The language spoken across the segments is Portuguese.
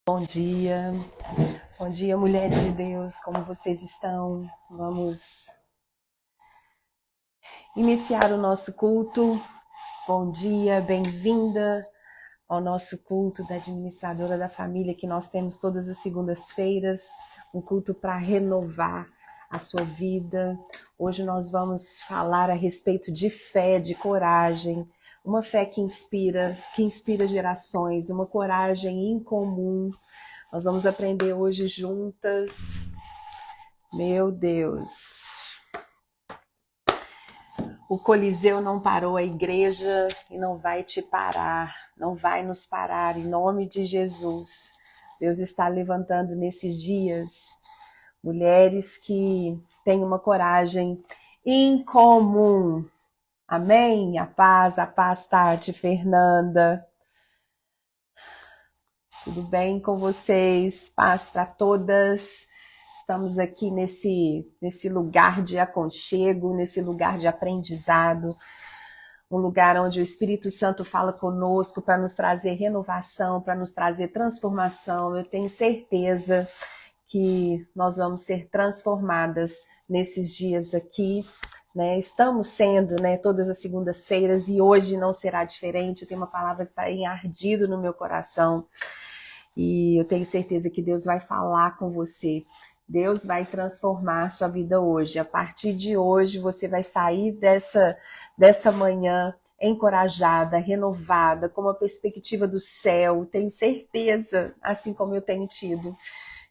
Bom dia, mulheres de Deus, como vocês estão? Vamos iniciar o nosso culto. Bom dia, bem-vinda ao nosso culto da administradora da família que nós temos todas as segundas-feiras, um culto para renovar a sua vida. Hoje nós vamos falar a respeito de fé, de coragem, uma fé que inspira gerações, uma coragem incomum. Nós vamos aprender hoje juntas. Meu Deus. O Coliseu não parou a igreja e não vai te parar, não vai nos parar, em nome de Jesus. Deus está levantando nesses dias mulheres que têm uma coragem incomum. Amém? A paz, Tati, Fernanda. Tudo bem com vocês? Paz para todas. Estamos aqui nesse lugar de aconchego, nesse lugar de aprendizado, um lugar onde o Espírito Santo fala conosco para nos trazer renovação, para nos trazer transformação. Eu tenho certeza que nós vamos ser transformadas nesses dias aqui, né? Estamos sendo, né, todas as segundas-feiras e hoje não será diferente. Eu tenho uma palavra que está ardido no meu coração e eu tenho certeza que Deus vai falar com você. Deus vai transformar sua vida hoje. A partir de hoje, você vai sair dessa manhã encorajada, renovada, com uma perspectiva do céu. Tenho certeza, assim como eu tenho tido.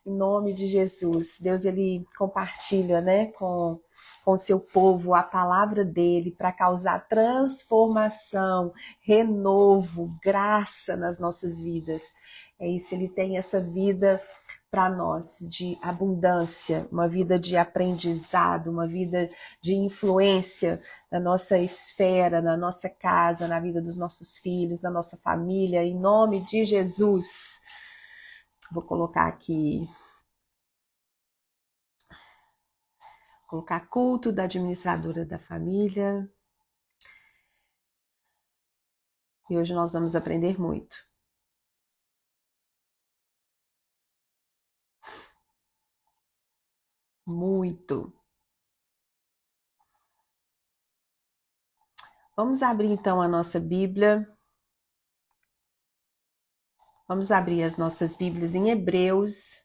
Em nome de Jesus. Deus, ele compartilha, né, com o seu povo a palavra dele para causar transformação, renovo, graça nas nossas vidas. É isso, ele tem essa vida para nós de abundância, uma vida de aprendizado, uma vida de influência na nossa esfera, na nossa casa, na vida dos nossos filhos, na nossa família, em nome de Jesus. Vou colocar aqui, colocar culto da administradora da família. E hoje nós vamos aprender muito. Muito. Vamos abrir então a nossa Bíblia. Vamos abrir as nossas Bíblias em Hebreus.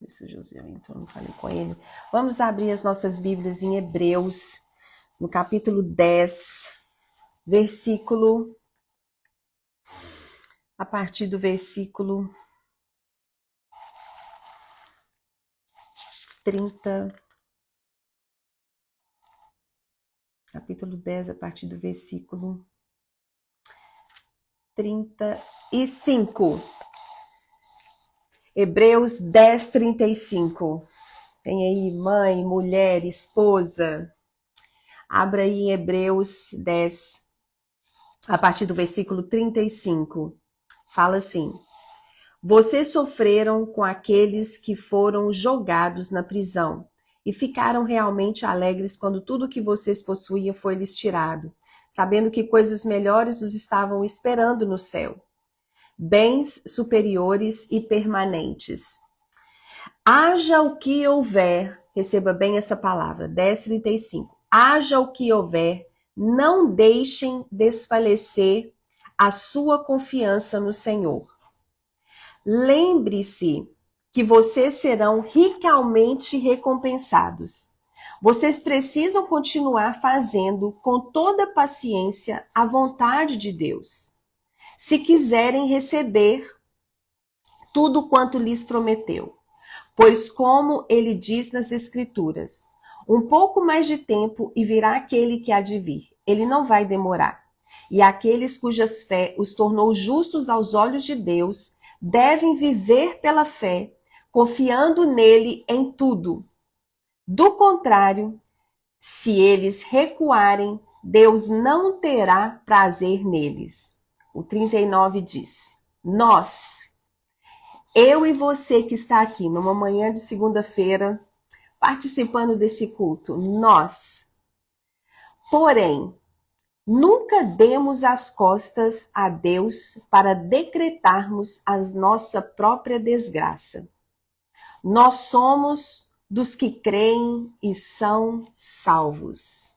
Ver se o José entrou, não falei com ele. Vamos abrir as nossas Bíblias em Hebreus, no capítulo 10, versículo... A partir do versículo 30... Capítulo 10, a partir do versículo 35. Hebreus 10, 35. Tem aí mãe, mulher, esposa. Abra aí em Hebreus 10, a partir do versículo 35. Fala assim: vocês sofreram com aqueles que foram jogados na prisão e ficaram realmente alegres quando tudo que vocês possuíam foi lhes tirado, sabendo que coisas melhores os estavam esperando no céu, bens superiores e permanentes. Haja o que houver, receba bem essa palavra, 10:35. Haja o que houver, não deixem desfalecer a sua confiança no Senhor. Lembre-se que vocês serão ricamente recompensados. Vocês precisam continuar fazendo com toda paciência a vontade de Deus, se quiserem receber tudo quanto lhes prometeu. Pois como ele diz nas Escrituras, um pouco mais de tempo e virá aquele que há de vir. Ele não vai demorar. E aqueles cujas fé os tornou justos aos olhos de Deus devem viver pela fé, confiando nele em tudo. Do contrário, se eles recuarem, Deus não terá prazer neles. O 39 diz: nós, eu e você que está aqui numa manhã de segunda-feira, participando desse culto, nós, porém, Nunca demos as costas a Deus para decretarmos a nossa própria desgraça. Nós somos dos que creem e são salvos.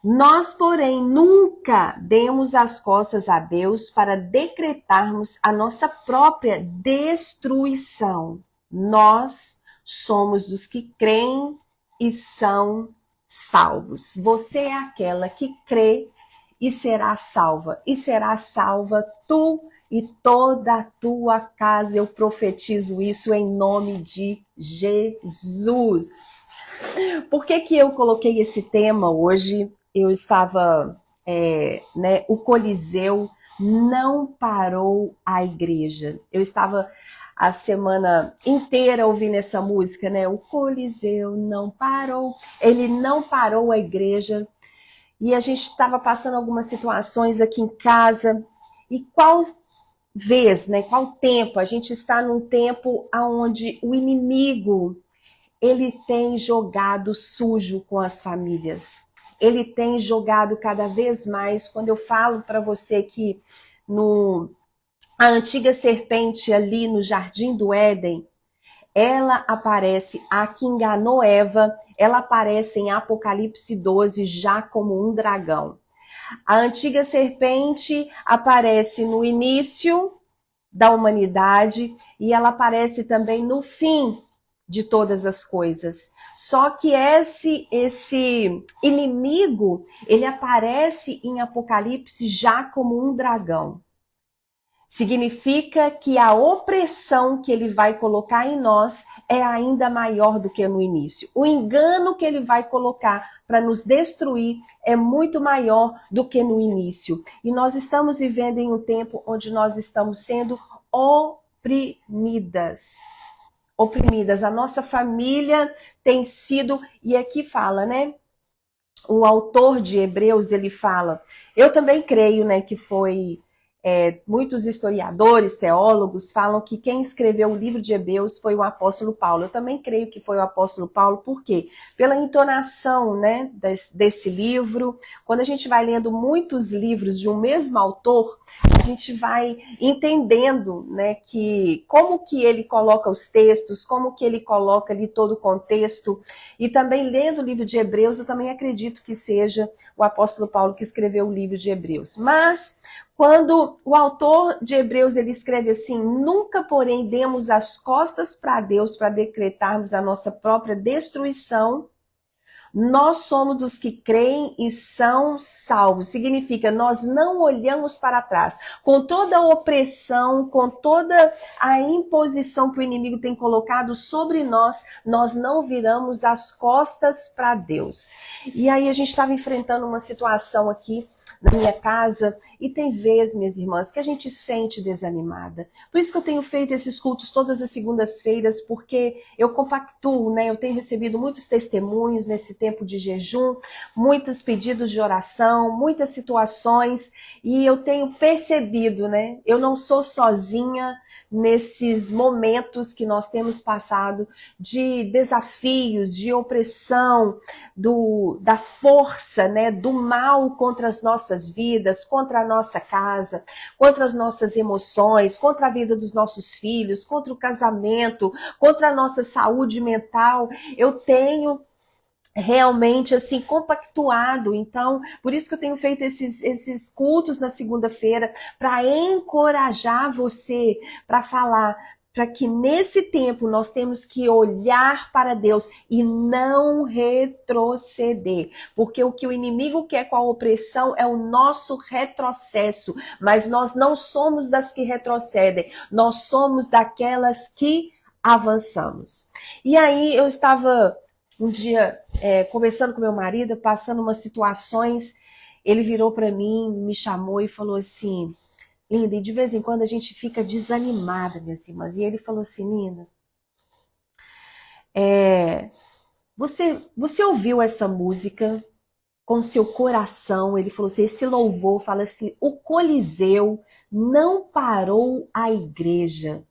Nós, porém, nunca demos as costas a Deus para decretarmos a nossa própria destruição. Nós somos dos que creem e são salvos. Você é aquela que crê e será salva. E será salva tu e toda a tua casa. Eu profetizo isso em nome de Jesus. Por que eu coloquei esse tema hoje? Eu estava, o Coliseu não parou a igreja. Eu estava a semana inteira ouvindo essa música, né? O Coliseu não parou, ele não parou a igreja. E a gente estava passando algumas situações aqui em casa. E qual vez, né? Qual tempo? A gente está num tempo onde o inimigo ele tem jogado sujo com as famílias. Ele tem jogado cada vez mais. Quando eu falo para você que a antiga serpente ali no Jardim do Éden, ela aparece, a que enganou Eva, ela aparece em Apocalipse 12 já como um dragão. A antiga serpente aparece no início da humanidade e ela aparece também no fim de todas as coisas. Só que esse inimigo, ele aparece em Apocalipse já como um dragão. Significa que a opressão que ele vai colocar em nós é ainda maior do que no início. O engano que ele vai colocar para nos destruir é muito maior do que no início. E nós estamos vivendo em um tempo onde nós estamos sendo oprimidas. A nossa família tem sido, e aqui fala, né? O autor de Hebreus, ele fala, eu também creio, né, que foi, muitos historiadores, teólogos falam que quem escreveu o livro de Hebreus foi o apóstolo Paulo. Eu também creio que foi o apóstolo Paulo, por quê? Pela entonação, né, desse livro. Quando a gente vai lendo muitos livros de um mesmo autor, a gente vai entendendo, né, que como que ele coloca os textos, como que ele coloca ali todo o contexto. E também lendo o livro de Hebreus, eu também acredito que seja o apóstolo Paulo que escreveu o livro de Hebreus. Mas quando o autor de Hebreus ele escreve assim, nunca, porém, demos as costas para Deus para decretarmos a nossa própria destruição, nós somos dos que creem e são salvos. Significa, nós não olhamos para trás. Com toda a opressão, com toda a imposição que o inimigo tem colocado sobre nós, nós não viramos as costas para Deus. E aí a gente estava enfrentando uma situação aqui na minha casa, e tem vezes, minhas irmãs, que a gente sente desanimada. Por isso que eu tenho feito esses cultos todas as segundas-feiras, porque eu compactuo, né? Eu tenho recebido muitos testemunhos nesse tempo de jejum, muitos pedidos de oração, muitas situações, e eu tenho percebido, né? Eu não sou sozinha nesses momentos que nós temos passado de desafios, de opressão, da força, né, do mal contra as nossas vidas, contra a nossa casa, contra as nossas emoções, contra a vida dos nossos filhos, contra o casamento, contra a nossa saúde mental. Eu tenho realmente assim compactuado, então por isso que eu tenho feito esses cultos na segunda-feira para encorajar você, para falar para que nesse tempo nós temos que olhar para Deus e não retroceder, porque o que o inimigo quer com a opressão é o nosso retrocesso, mas nós não somos das que retrocedem, nós somos daquelas que avançamos. E aí eu estava um dia, conversando com meu marido, passando umas situações, ele virou para mim, me chamou e falou assim, Linda, e de vez em quando a gente fica desanimada, minhas irmãs. E ele falou assim, Linda, você ouviu essa música com seu coração? Ele falou assim, esse louvor fala assim, o Coliseu não parou a igreja.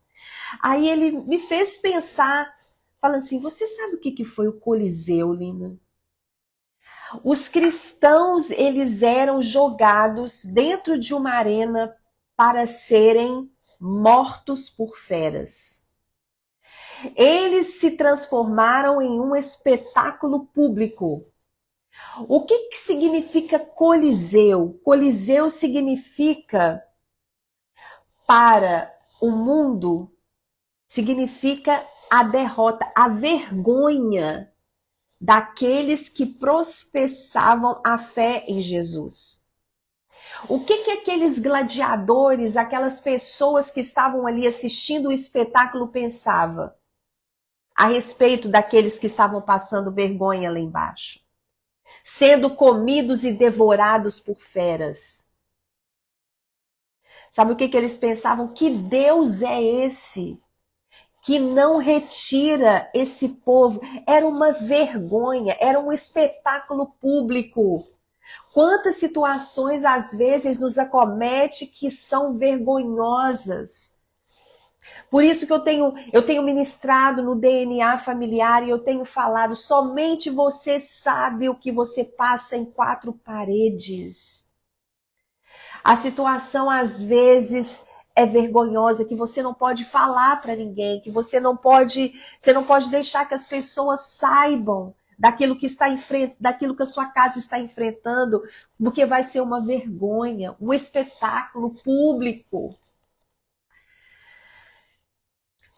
Aí ele me fez pensar, falando assim, você sabe o que foi o Coliseu, Linda? Os cristãos, eles eram jogados dentro de uma arena para serem mortos por feras. Eles se transformaram em um espetáculo público. O que significa Coliseu? Coliseu significa, para o mundo, significa a derrota, a vergonha daqueles que professavam a fé em Jesus. O que aqueles gladiadores, aquelas pessoas que estavam ali assistindo o espetáculo pensavam a respeito daqueles que estavam passando vergonha lá embaixo, sendo comidos e devorados por feras? Sabe o que eles pensavam? Que Deus é esse que não retira esse povo? Era uma vergonha, era um espetáculo público. Quantas situações às vezes nos acomete que são vergonhosas. Por isso que eu tenho ministrado no DNA familiar e eu tenho falado, somente você sabe o que você passa em quatro paredes. A situação às vezes é vergonhosa, que você não pode falar para ninguém, que você não pode deixar que as pessoas saibam daquilo que daquilo que a sua casa está enfrentando, porque vai ser uma vergonha, um espetáculo público.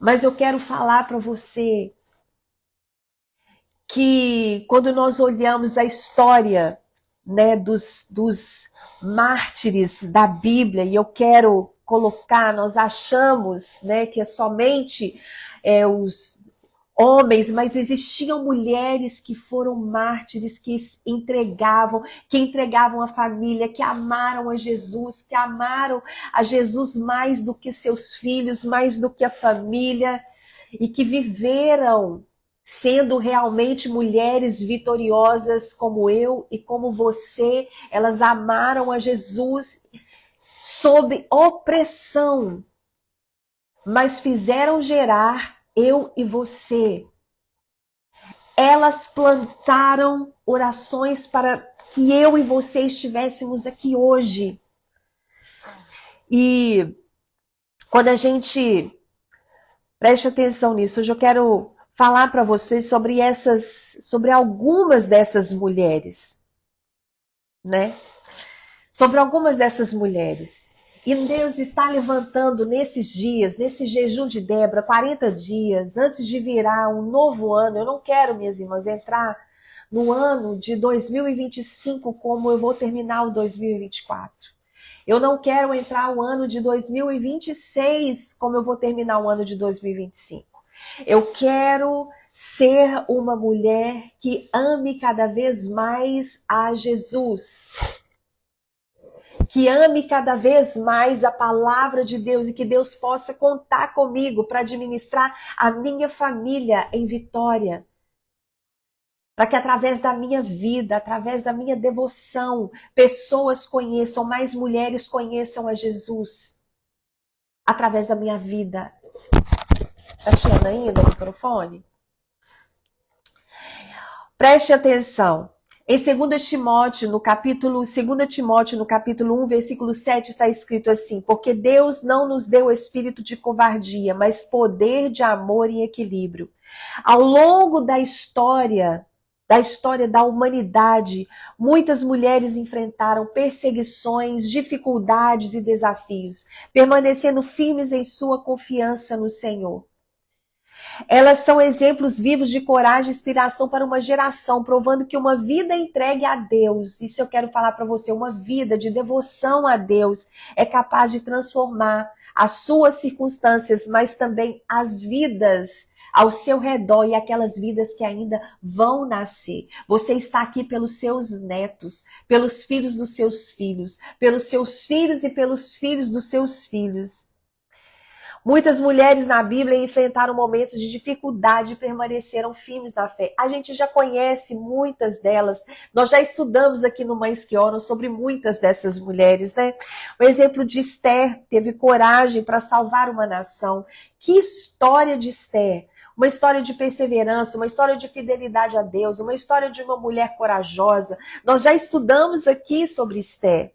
Mas eu quero falar para você que quando nós olhamos a história, né, dos mártires da Bíblia, e eu quero colocar, nós achamos, né, que é somente os homens, mas existiam mulheres que foram mártires, que entregavam a família, que amaram a Jesus mais do que seus filhos, mais do que a família, e que viveram sendo realmente mulheres vitoriosas como eu e como você. Elas amaram a Jesus sob opressão, mas fizeram gerar eu e você. Elas plantaram orações para que eu e você estivéssemos aqui hoje. E quando a gente preste atenção nisso, hoje eu quero falar para vocês sobre algumas dessas mulheres, né? Sobre algumas dessas mulheres. E Deus está levantando nesses dias, nesse jejum de Débora, 40 dias, antes de virar um novo ano. Eu não quero, minhas irmãs, entrar no ano de 2025 como eu vou terminar o 2024. Eu não quero entrar o ano de 2026 como eu vou terminar o ano de 2025. Eu quero ser uma mulher que ame cada vez mais a Jesus, que ame cada vez mais a palavra de Deus e que Deus possa contar comigo para administrar a minha família em vitória. Para que através da minha vida, através da minha devoção, pessoas conheçam, mais mulheres conheçam a Jesus. Através da minha vida. Está cheio ainda o microfone? Preste atenção. Em 2 Timóteo, no capítulo 1, versículo 7, está escrito assim: porque Deus não nos deu espírito de covardia, mas poder de amor e equilíbrio. Ao longo da história da humanidade, muitas mulheres enfrentaram perseguições, dificuldades e desafios, permanecendo firmes em sua confiança no Senhor. Elas são exemplos vivos de coragem e inspiração para uma geração, provando que uma vida entregue a Deus, isso eu quero falar para você, uma vida de devoção a Deus é capaz de transformar as suas circunstâncias, mas também as vidas ao seu redor e aquelas vidas que ainda vão nascer. Você está aqui pelos seus netos, pelos filhos dos seus filhos, pelos seus filhos e pelos filhos dos seus filhos. Muitas mulheres na Bíblia enfrentaram momentos de dificuldade e permaneceram firmes na fé. A gente já conhece muitas delas. Nós já estudamos aqui no Mães que Oram sobre muitas dessas mulheres, né? O exemplo de Esther, teve coragem para salvar uma nação. Que história de Esther! uma história de perseverança, uma história de fidelidade a Deus, uma história de uma mulher corajosa. Nós já estudamos aqui sobre Esther.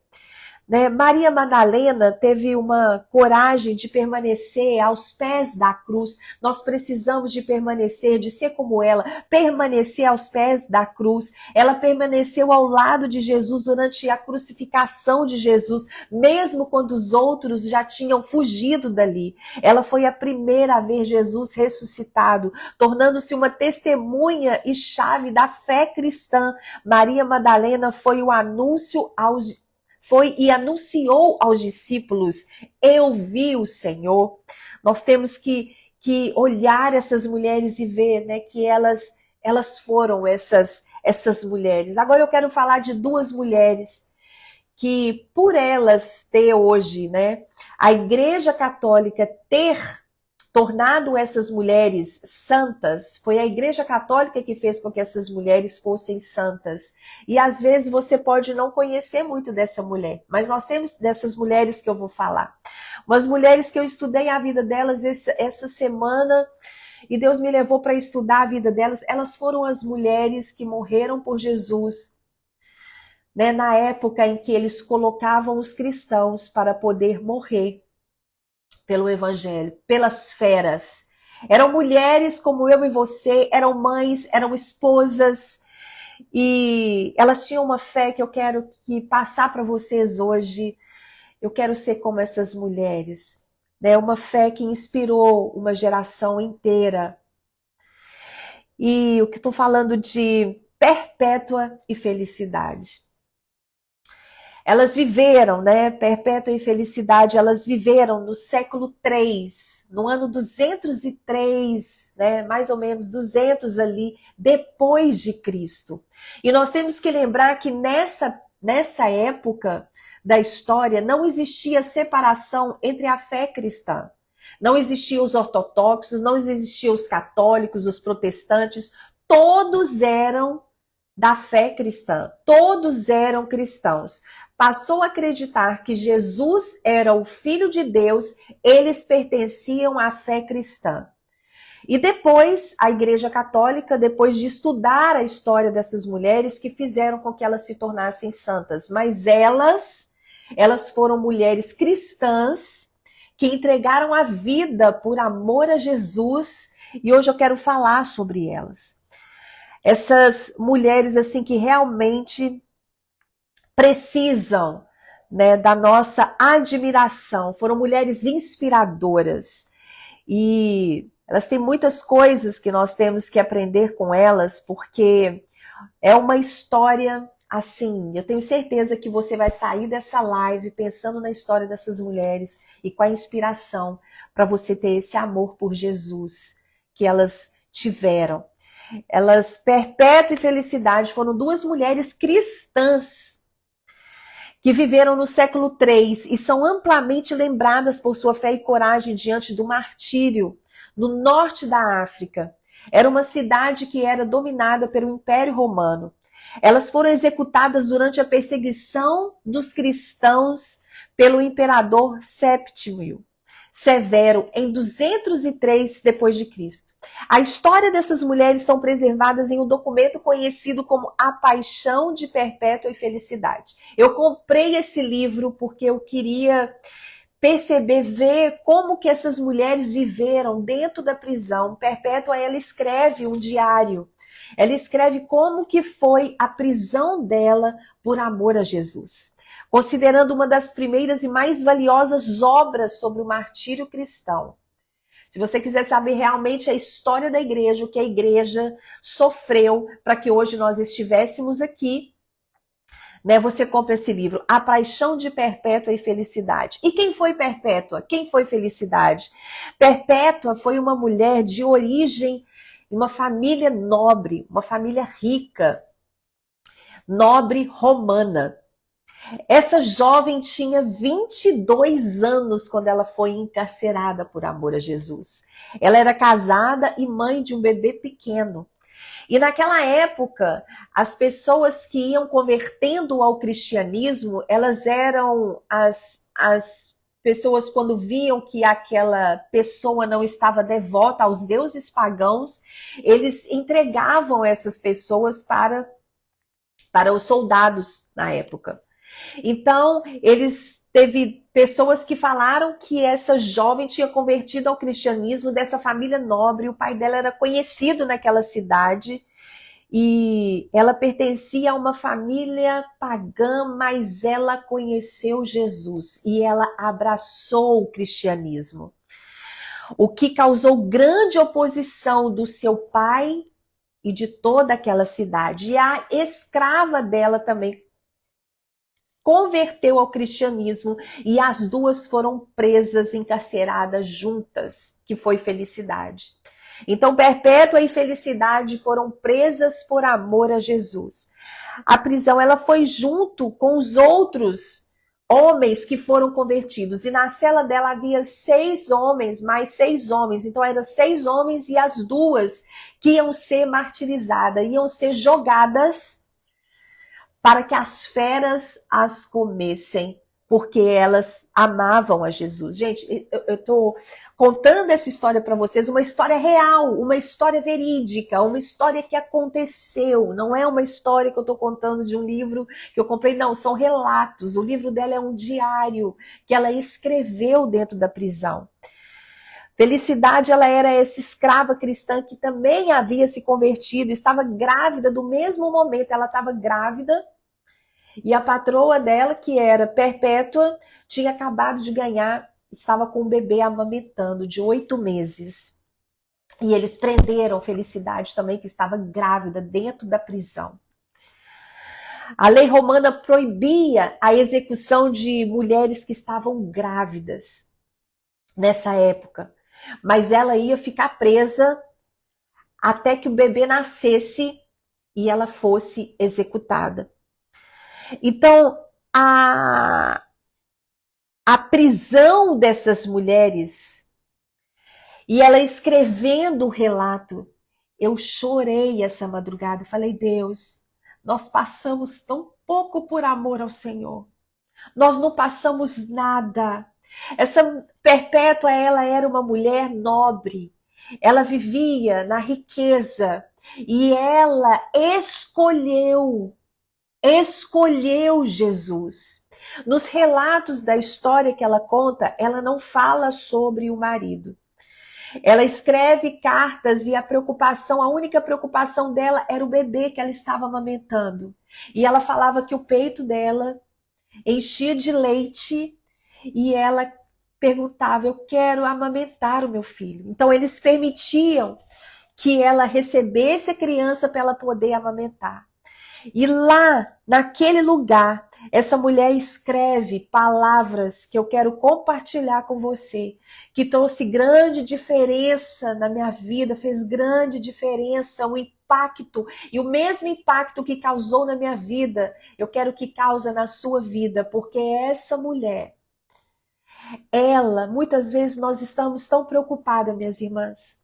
Né? Maria Madalena teve uma coragem de permanecer aos pés da cruz. Nós precisamos de permanecer, de ser como ela, permanecer aos pés da cruz. Ela permaneceu ao lado de Jesus durante a crucificação de Jesus, mesmo quando os outros já tinham fugido dali. Ela foi a primeira a ver Jesus ressuscitado, tornando-se uma testemunha e chave da fé cristã. Maria Madalena foi o anúncio foi e anunciou aos discípulos: eu vi o Senhor. Nós temos que olhar essas mulheres e ver, né, que elas foram essas mulheres. Agora eu quero falar de duas mulheres que, por elas ter hoje, né, a Igreja Católica ter tornado essas mulheres santas, foi a Igreja Católica que fez com que essas mulheres fossem santas. E às vezes você pode não conhecer muito dessa mulher, mas nós temos dessas mulheres que eu vou falar. Umas mulheres que eu estudei a vida delas essa semana, e Deus me levou para estudar a vida delas. Elas foram as mulheres que morreram por Jesus, né, na época em que eles colocavam os cristãos para poder morrer pelo evangelho, pelas feras. Eram mulheres como eu e você, eram mães, eram esposas, e elas tinham uma fé que eu quero passar para vocês hoje. Eu quero ser como essas mulheres, né? Uma fé que inspirou uma geração inteira. E o que estou falando de perpétua e felicidade. Elas viveram, né, perpétua e felicidade, elas viveram no século III, no ano 203, né, mais ou menos 200 ali, depois de Cristo. E nós temos que lembrar que nessa época da história não existia separação entre a fé cristã. Não existiam os ortodoxos, não existiam os católicos, os protestantes, todos eram da fé cristã, todos eram cristãos. Passou a acreditar que Jesus era o Filho de Deus, eles pertenciam à fé cristã. E depois, a Igreja Católica, depois de estudar a história dessas mulheres, que fizeram com que elas se tornassem santas. Mas elas foram mulheres cristãs que entregaram a vida por amor a Jesus, e hoje eu quero falar sobre elas. Essas mulheres assim que realmente precisam, né, da nossa admiração. Foram mulheres inspiradoras. E elas têm muitas coisas que nós temos que aprender com elas, porque é uma história assim. Eu tenho certeza que você vai sair dessa live pensando na história dessas mulheres e com a inspiração para você ter esse amor por Jesus que elas tiveram. Elas, Perpétua e Felicidade, foram duas mulheres cristãs que viveram no século III e são amplamente lembradas por sua fé e coragem diante do martírio no norte da África. Era uma cidade que era dominada pelo Império Romano. Elas foram executadas durante a perseguição dos cristãos pelo imperador Séptimo Severo em 203 depois de Cristo. A história dessas mulheres são preservadas em um documento conhecido como A Paixão de Perpétua e Felicidade. Eu comprei esse livro porque eu queria perceber, ver como que essas mulheres viveram dentro da prisão. Perpétua, ela escreve um diário. Ela escreve como que foi a prisão dela por amor a Jesus, considerando uma das primeiras e mais valiosas obras sobre o martírio cristão. Se você quiser saber realmente a história da igreja, o que a igreja sofreu para que hoje nós estivéssemos aqui, né, você compra esse livro, A Paixão de Perpétua e Felicidade. E quem foi Perpétua? Quem foi Felicidade? Perpétua foi uma mulher de origem, uma família nobre, uma família rica, nobre romana. Essa jovem tinha 22 anos quando ela foi encarcerada por amor a Jesus. Ela era casada e mãe de um bebê pequeno. E naquela época, as pessoas que iam convertendo ao cristianismo, elas eram as pessoas, quando viam que aquela pessoa não estava devota aos deuses pagãos, eles entregavam essas pessoas para os soldados na época. Então, teve pessoas que falaram que essa jovem tinha convertido ao cristianismo, dessa família nobre, o pai dela era conhecido naquela cidade, e ela pertencia a uma família pagã, mas ela conheceu Jesus e ela abraçou o cristianismo. O que causou grande oposição do seu pai e de toda aquela cidade. E a escrava dela também converteu ao cristianismo e as duas foram presas, encarceradas juntas, que foi Felicidade. Então, Perpétua e Felicidade foram presas por amor a Jesus. A prisão ela foi junto com os outros homens que foram convertidos. E na cela dela havia 6 homens, mais 6 homens. Então, eram 6 homens e as duas que iam ser martirizadas, iam ser jogadas para que as feras as comessem, porque elas amavam a Jesus. Gente, eu estou contando essa história para vocês, uma história real, uma história verídica, uma história que aconteceu. Não é uma história que eu estou contando de um livro que eu comprei, não, são relatos. O livro dela é um diário que ela escreveu dentro da prisão. Felicidade, ela era essa escrava cristã que também havia se convertido, estava grávida do mesmo momento, ela estava grávida, e a patroa dela, que era Perpétua, tinha acabado de ganhar, estava com um bebê amamentando de 8 meses. E eles prenderam Felicidade também, que estava grávida, dentro da prisão. A lei romana proibia a execução de mulheres que estavam grávidas nessa época. Mas ela ia ficar presa até que o bebê nascesse e ela fosse executada. Então, a prisão dessas mulheres, e ela escrevendo o relato, eu chorei essa madrugada, falei, Deus, nós passamos tão pouco por amor ao Senhor, nós não passamos nada. Essa Perpétua, ela era uma mulher nobre, ela vivia na riqueza, e ela escolheu Jesus. Nos relatos da história que ela conta, ela não fala sobre o marido. Ela escreve cartas e a única preocupação dela era o bebê que ela estava amamentando. E ela falava que o peito dela enchia de leite e ela perguntava, eu quero amamentar o meu filho. Então eles permitiam que ela recebesse a criança para ela poder amamentar. E lá, naquele lugar, essa mulher escreve palavras que eu quero compartilhar com você, que trouxe grande diferença na minha vida, fez grande diferença, um impacto, e o mesmo impacto que causou na minha vida, eu quero que cause na sua vida, porque essa mulher, ela, muitas vezes nós estamos tão preocupadas, minhas irmãs,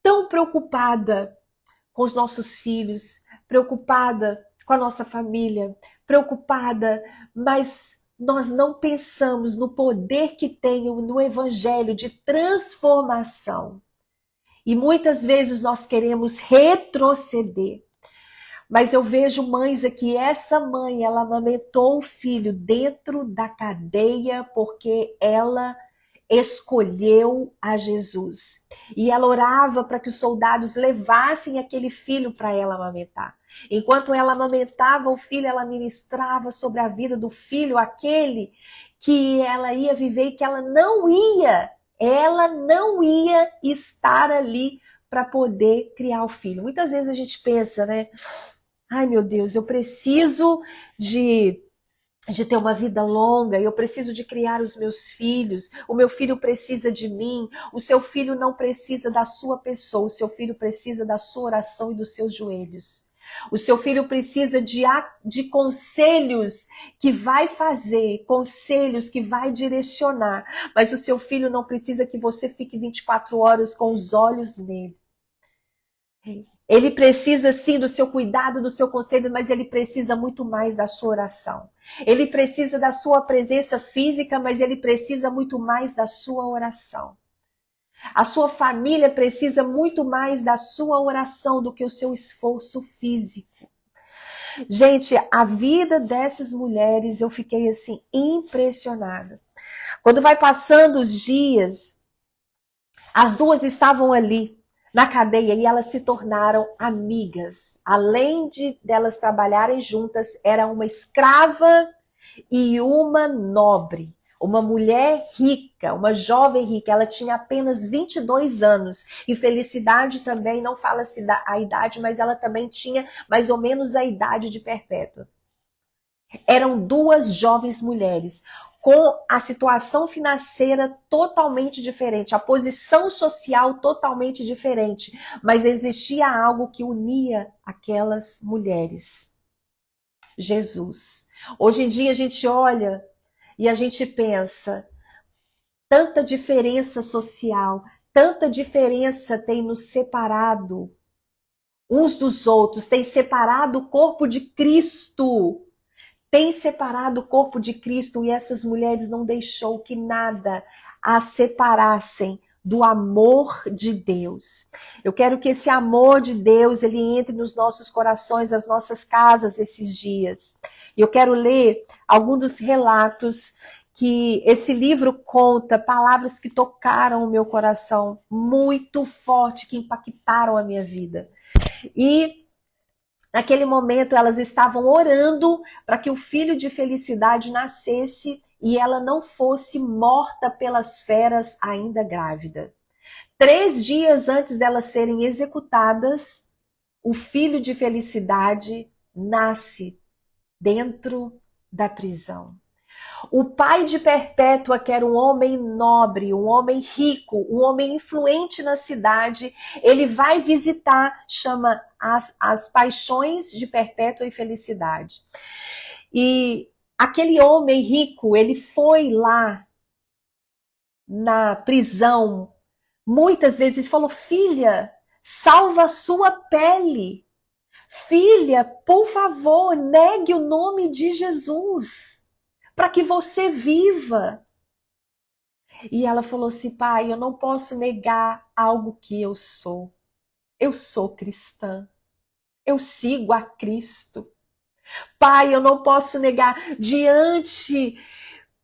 tão preocupada com os nossos filhos, preocupada com a nossa família, preocupada, mas nós não pensamos no poder que tem no Evangelho de transformação. E muitas vezes nós queremos retroceder. Mas eu vejo mães aqui, essa mãe, ela amamentou o filho dentro da cadeia porque ela escolheu a Jesus. E ela orava para que os soldados levassem aquele filho para ela amamentar. Enquanto ela amamentava o filho, ela ministrava sobre a vida do filho, aquele que ela ia viver e que ela não ia estar ali para poder criar o filho. Muitas vezes a gente pensa, né? Ai, meu Deus, eu preciso de ter uma vida longa, eu preciso de criar os meus filhos, o meu filho precisa de mim, o seu filho não precisa da sua pessoa, o seu filho precisa da sua oração e dos seus joelhos. O seu filho precisa de conselhos que vai fazer, conselhos que vai direcionar, mas o seu filho não precisa que você fique 24 horas com os olhos nele. Ele precisa sim do seu cuidado, do seu conselho, mas ele precisa muito mais da sua oração. Ele precisa da sua presença física, mas ele precisa muito mais da sua oração. A sua família precisa muito mais da sua oração do que o seu esforço físico. Gente, a vida dessas mulheres, eu fiquei assim impressionada. Quando vai passando os dias, as duas estavam ali na cadeia e elas se tornaram amigas. Além de delas trabalharem juntas, era uma escrava e uma nobre. Uma mulher rica, uma jovem rica, ela tinha apenas 22 anos. E Felicidade também, não fala-se a idade, mas ela também tinha mais ou menos a idade de Perpétua. Eram duas jovens mulheres com a situação financeira totalmente diferente, a posição social totalmente diferente, mas existia algo que unia aquelas mulheres: Jesus. Hoje em dia a gente olha e a gente pensa, tanta diferença social, tanta diferença tem nos separado uns dos outros, tem separado o corpo de Cristo. Tem separado o corpo de Cristo, e essas mulheres não deixou que nada as separassem do amor de Deus. Eu quero que esse amor de Deus ele entre nos nossos corações, nas nossas casas esses dias. E eu quero ler alguns dos relatos que esse livro conta, palavras que tocaram o meu coração muito forte, que impactaram a minha vida. E naquele momento, elas estavam orando para que o filho de Felicidade nascesse e ela não fosse morta pelas feras ainda grávida. 3 dias antes delas serem executadas, o filho de Felicidade nasce dentro da prisão. O pai de Perpétua, que era um homem nobre, um homem rico, um homem influente na cidade, ele vai visitar, chama as paixões de Perpétua e Felicidade. E aquele homem rico, ele foi lá na prisão, muitas vezes falou: filha, salva a sua pele. Filha, por favor, negue o nome de Jesus para que você viva. E ela falou assim: pai, eu não posso negar algo que eu sou. Eu sou cristã. Eu sigo a Cristo. Pai, eu não posso negar.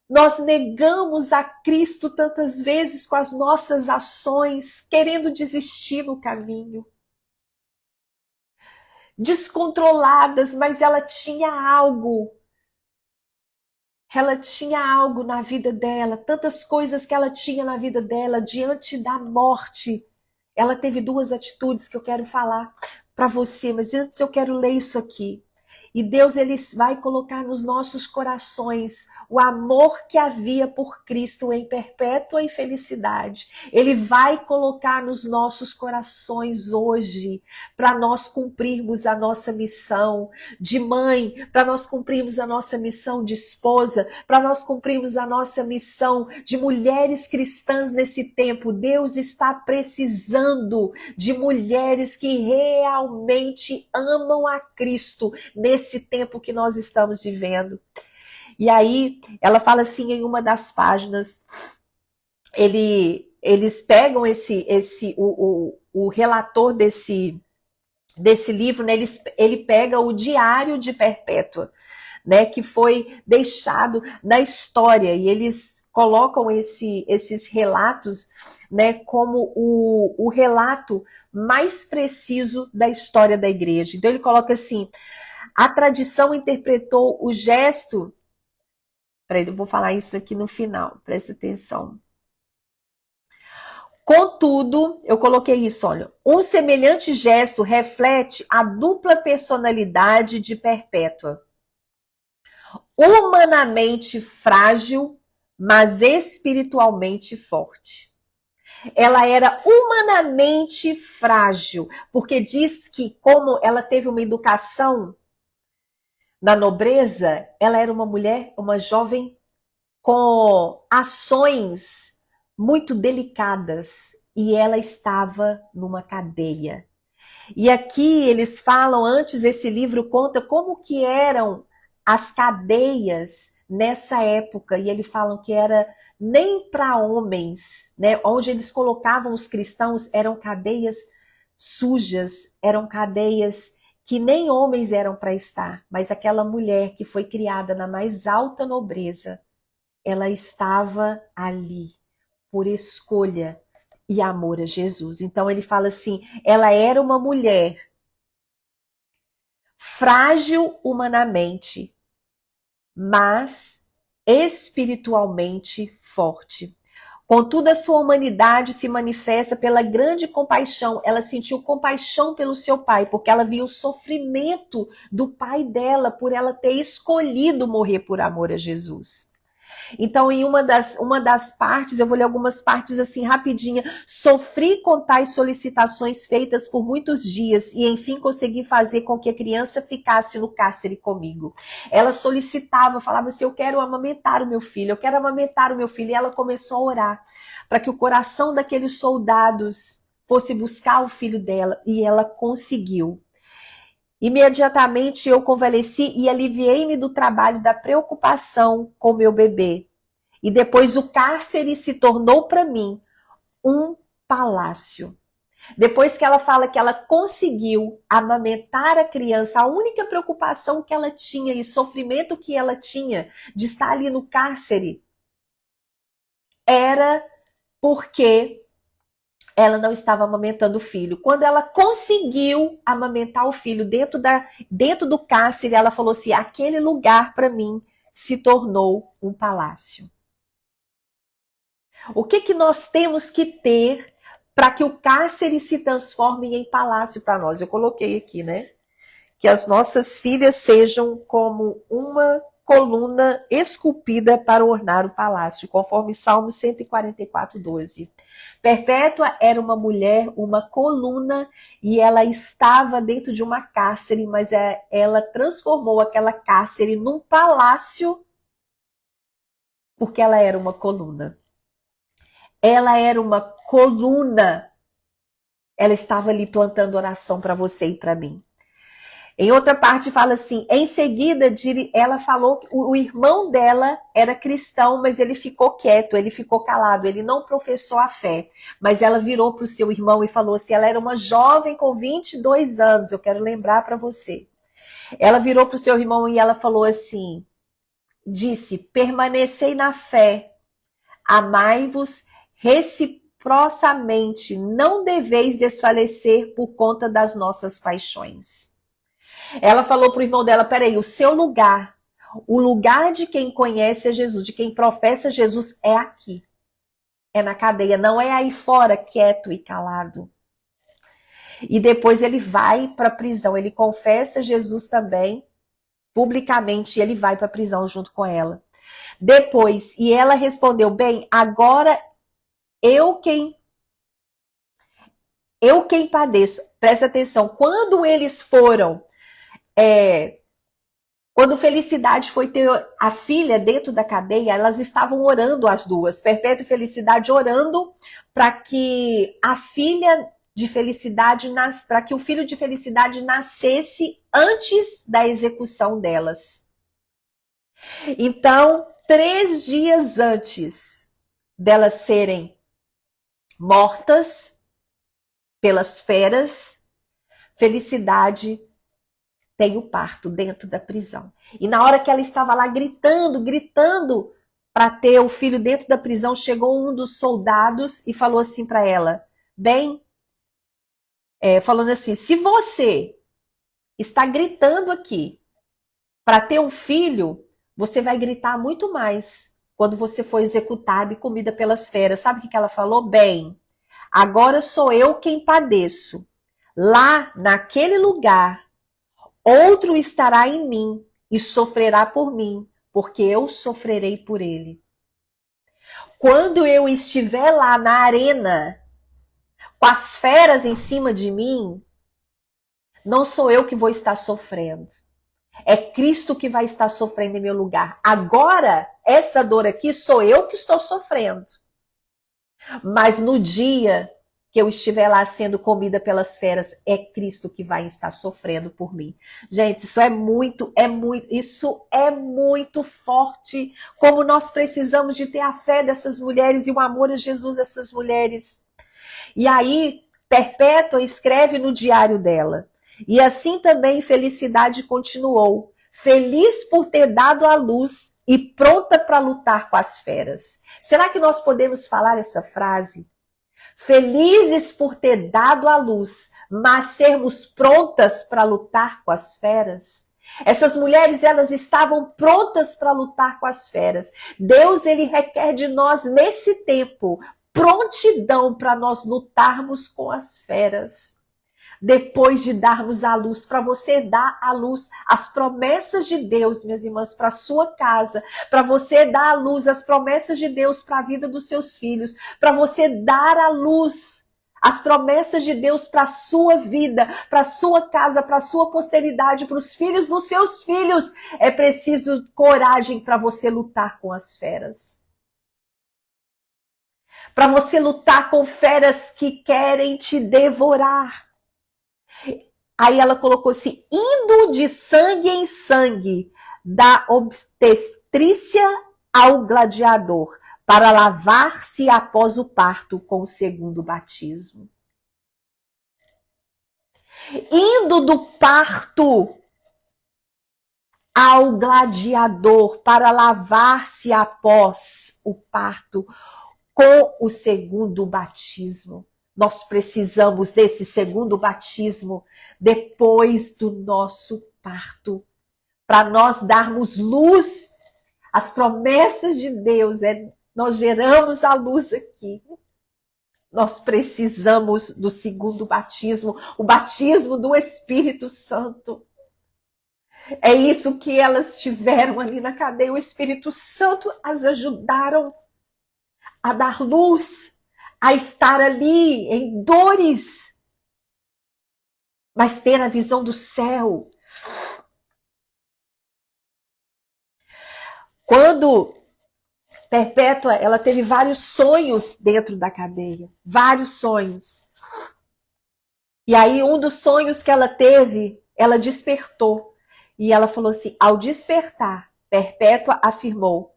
Nós negamos a Cristo tantas vezes com as nossas ações, querendo desistir no caminho. Descontroladas, mas ela tinha algo. Ela tinha algo na vida dela, tantas coisas que ela tinha na vida dela, diante da morte. Ela teve 2 atitudes que eu quero falar para você, mas antes eu quero ler isso aqui. E Deus ele vai colocar nos nossos corações o amor que havia por Cristo em Perpétua e Felicidade. Ele vai colocar nos nossos corações hoje para nós cumprirmos a nossa missão de mãe, para nós cumprirmos a nossa missão de esposa, para nós cumprirmos a nossa missão de mulheres cristãs nesse tempo. Deus está precisando de mulheres que realmente amam a Cristo nesse tempo que nós estamos vivendo. E aí, ela fala assim em uma das páginas, eles pegam o relator desse livro, né, ele pega o diário de Perpétua, né, que foi deixado na história, e eles colocam esses relatos, né, como o relato mais preciso da história da igreja. Então ele coloca assim: a tradição interpretou o gesto. Peraí, eu vou falar isso aqui no final, presta atenção. Contudo, eu coloquei isso, olha, um semelhante gesto reflete a dupla personalidade de Perpétua. Humanamente frágil, mas espiritualmente forte. Ela era humanamente frágil, porque diz que como ela teve uma educação na nobreza, ela era uma mulher, uma jovem com ações muito delicadas e ela estava numa cadeia. E aqui eles falam, antes esse livro conta como que eram as cadeias nessa época, e eles falam que era nem para homens, né? Onde eles colocavam os cristãos eram cadeias sujas, eram cadeias que nem homens eram para estar, mas aquela mulher que foi criada na mais alta nobreza, ela estava ali por escolha e amor a Jesus. Então ele fala assim, ela era uma mulher frágil humanamente, mas espiritualmente forte. Contudo, a sua humanidade se manifesta pela grande compaixão. Ela sentiu compaixão pelo seu pai, porque ela viu o sofrimento do pai dela por ela ter escolhido morrer por amor a Jesus. Então, em uma das partes, eu vou ler algumas partes assim rapidinha. Sofri com tais solicitações feitas por muitos dias e, enfim, consegui fazer com que a criança ficasse no cárcere comigo. Ela solicitava, falava assim, eu quero amamentar o meu filho, eu quero amamentar o meu filho. E ela começou a orar para que o coração daqueles soldados fosse buscar o filho dela, e ela conseguiu. Imediatamente eu convalesci e aliviei-me do trabalho da preocupação com meu bebê. E depois o cárcere se tornou para mim um palácio. Depois que ela fala que ela conseguiu amamentar a criança, a única preocupação que ela tinha e sofrimento que ela tinha de estar ali no cárcere era porque ela não estava amamentando o filho. Quando ela conseguiu amamentar o filho dentro do cárcere, ela falou assim, aquele lugar para mim se tornou um palácio. O que nós temos que ter para que o cárcere se transforme em palácio para nós? Eu coloquei aqui, né? Que as nossas filhas sejam como uma coluna esculpida para ornar o palácio, conforme Salmo 144, 12. Perpétua era uma mulher, uma coluna, e ela estava dentro de uma cárcere, mas ela transformou aquela cárcere num palácio porque ela era uma coluna. Ela era uma coluna. Ela estava ali plantando oração para você e para mim. Em outra parte fala assim, em seguida ela falou que o irmão dela era cristão, mas ele ficou quieto, ele ficou calado, ele não professou a fé. Mas ela virou para o seu irmão e falou assim, ela era uma jovem com 22 anos, eu quero lembrar para você. Ela virou para o seu irmão e ela falou assim, disse, permanecei na fé, amai-vos reciprocamente, não deveis desfalecer por conta das nossas paixões. Ela falou para o irmão dela, peraí, o seu lugar, o lugar de quem conhece a Jesus, de quem professa Jesus é aqui. É na cadeia, não é aí fora, quieto e calado. E depois ele vai para a prisão, ele confessa Jesus também, publicamente, e ele vai para a prisão junto com ela. Depois, e ela respondeu, bem, agora eu quem padeço. Presta atenção, quando eles foram... Quando Felicidade foi ter a filha dentro da cadeia, elas estavam orando as duas, Perpétua e Felicidade orando para que a filha de Felicidade, para que o filho de Felicidade nascesse antes da execução delas. Então, 3 dias antes delas serem mortas pelas feras, Felicidade tem o parto dentro da prisão. E na hora que ela estava lá gritando para ter o filho dentro da prisão, chegou um dos soldados e falou assim para ela, bem, falando assim, se você está gritando aqui para ter um filho, você vai gritar muito mais quando você for executada e comida pelas feras. Sabe o que ela falou? Bem, agora sou eu quem padeço. Lá, naquele lugar, outro estará em mim e sofrerá por mim, porque eu sofrerei por ele. Quando eu estiver lá na arena, com as feras em cima de mim, não sou eu que vou estar sofrendo. É Cristo que vai estar sofrendo em meu lugar. Agora, essa dor aqui sou eu que estou sofrendo. Mas no dia que eu estiver lá sendo comida pelas feras, é Cristo que vai estar sofrendo por mim. Gente, isso é muito forte. Como nós precisamos de ter a fé dessas mulheres e o amor a Jesus dessas mulheres. E aí, Perpétua escreve no diário dela. E assim também Felicidade continuou, feliz por ter dado à luz e pronta para lutar com as feras. Será que nós podemos falar essa frase? Felizes por ter dado à luz, mas sermos prontas para lutar com as feras? Essas mulheres, elas estavam prontas para lutar com as feras. Deus, ele requer de nós, nesse tempo, prontidão para nós lutarmos com as feras. Depois de darmos a luz, para você dar à luz as promessas de Deus, minhas irmãs, para a sua casa, para você dar à luz as promessas de Deus para a vida dos seus filhos, para você dar à luz as promessas de Deus para a sua vida, para a sua casa, para a sua posteridade, para os filhos dos seus filhos, é preciso coragem para você lutar com as feras. Para você lutar com feras que querem te devorar. Aí ela colocou assim, indo de sangue em sangue, da obstetrícia ao gladiador, para lavar-se após o parto com o segundo batismo. Indo do parto ao gladiador, para lavar-se após o parto com o segundo batismo. Nós precisamos desse segundo batismo depois do nosso parto, para nós darmos luz às promessas de Deus. Nós geramos a luz aqui. Nós precisamos do segundo batismo, o batismo do Espírito Santo. É isso que elas tiveram ali na cadeia. O Espírito Santo as ajudaram a dar luz, a estar ali em dores, mas ter a visão do céu. Quando Perpétua, ela teve vários sonhos dentro da cadeia, vários sonhos. E aí um dos sonhos que ela teve, ela despertou. E ela falou assim, ao despertar, Perpétua afirmou,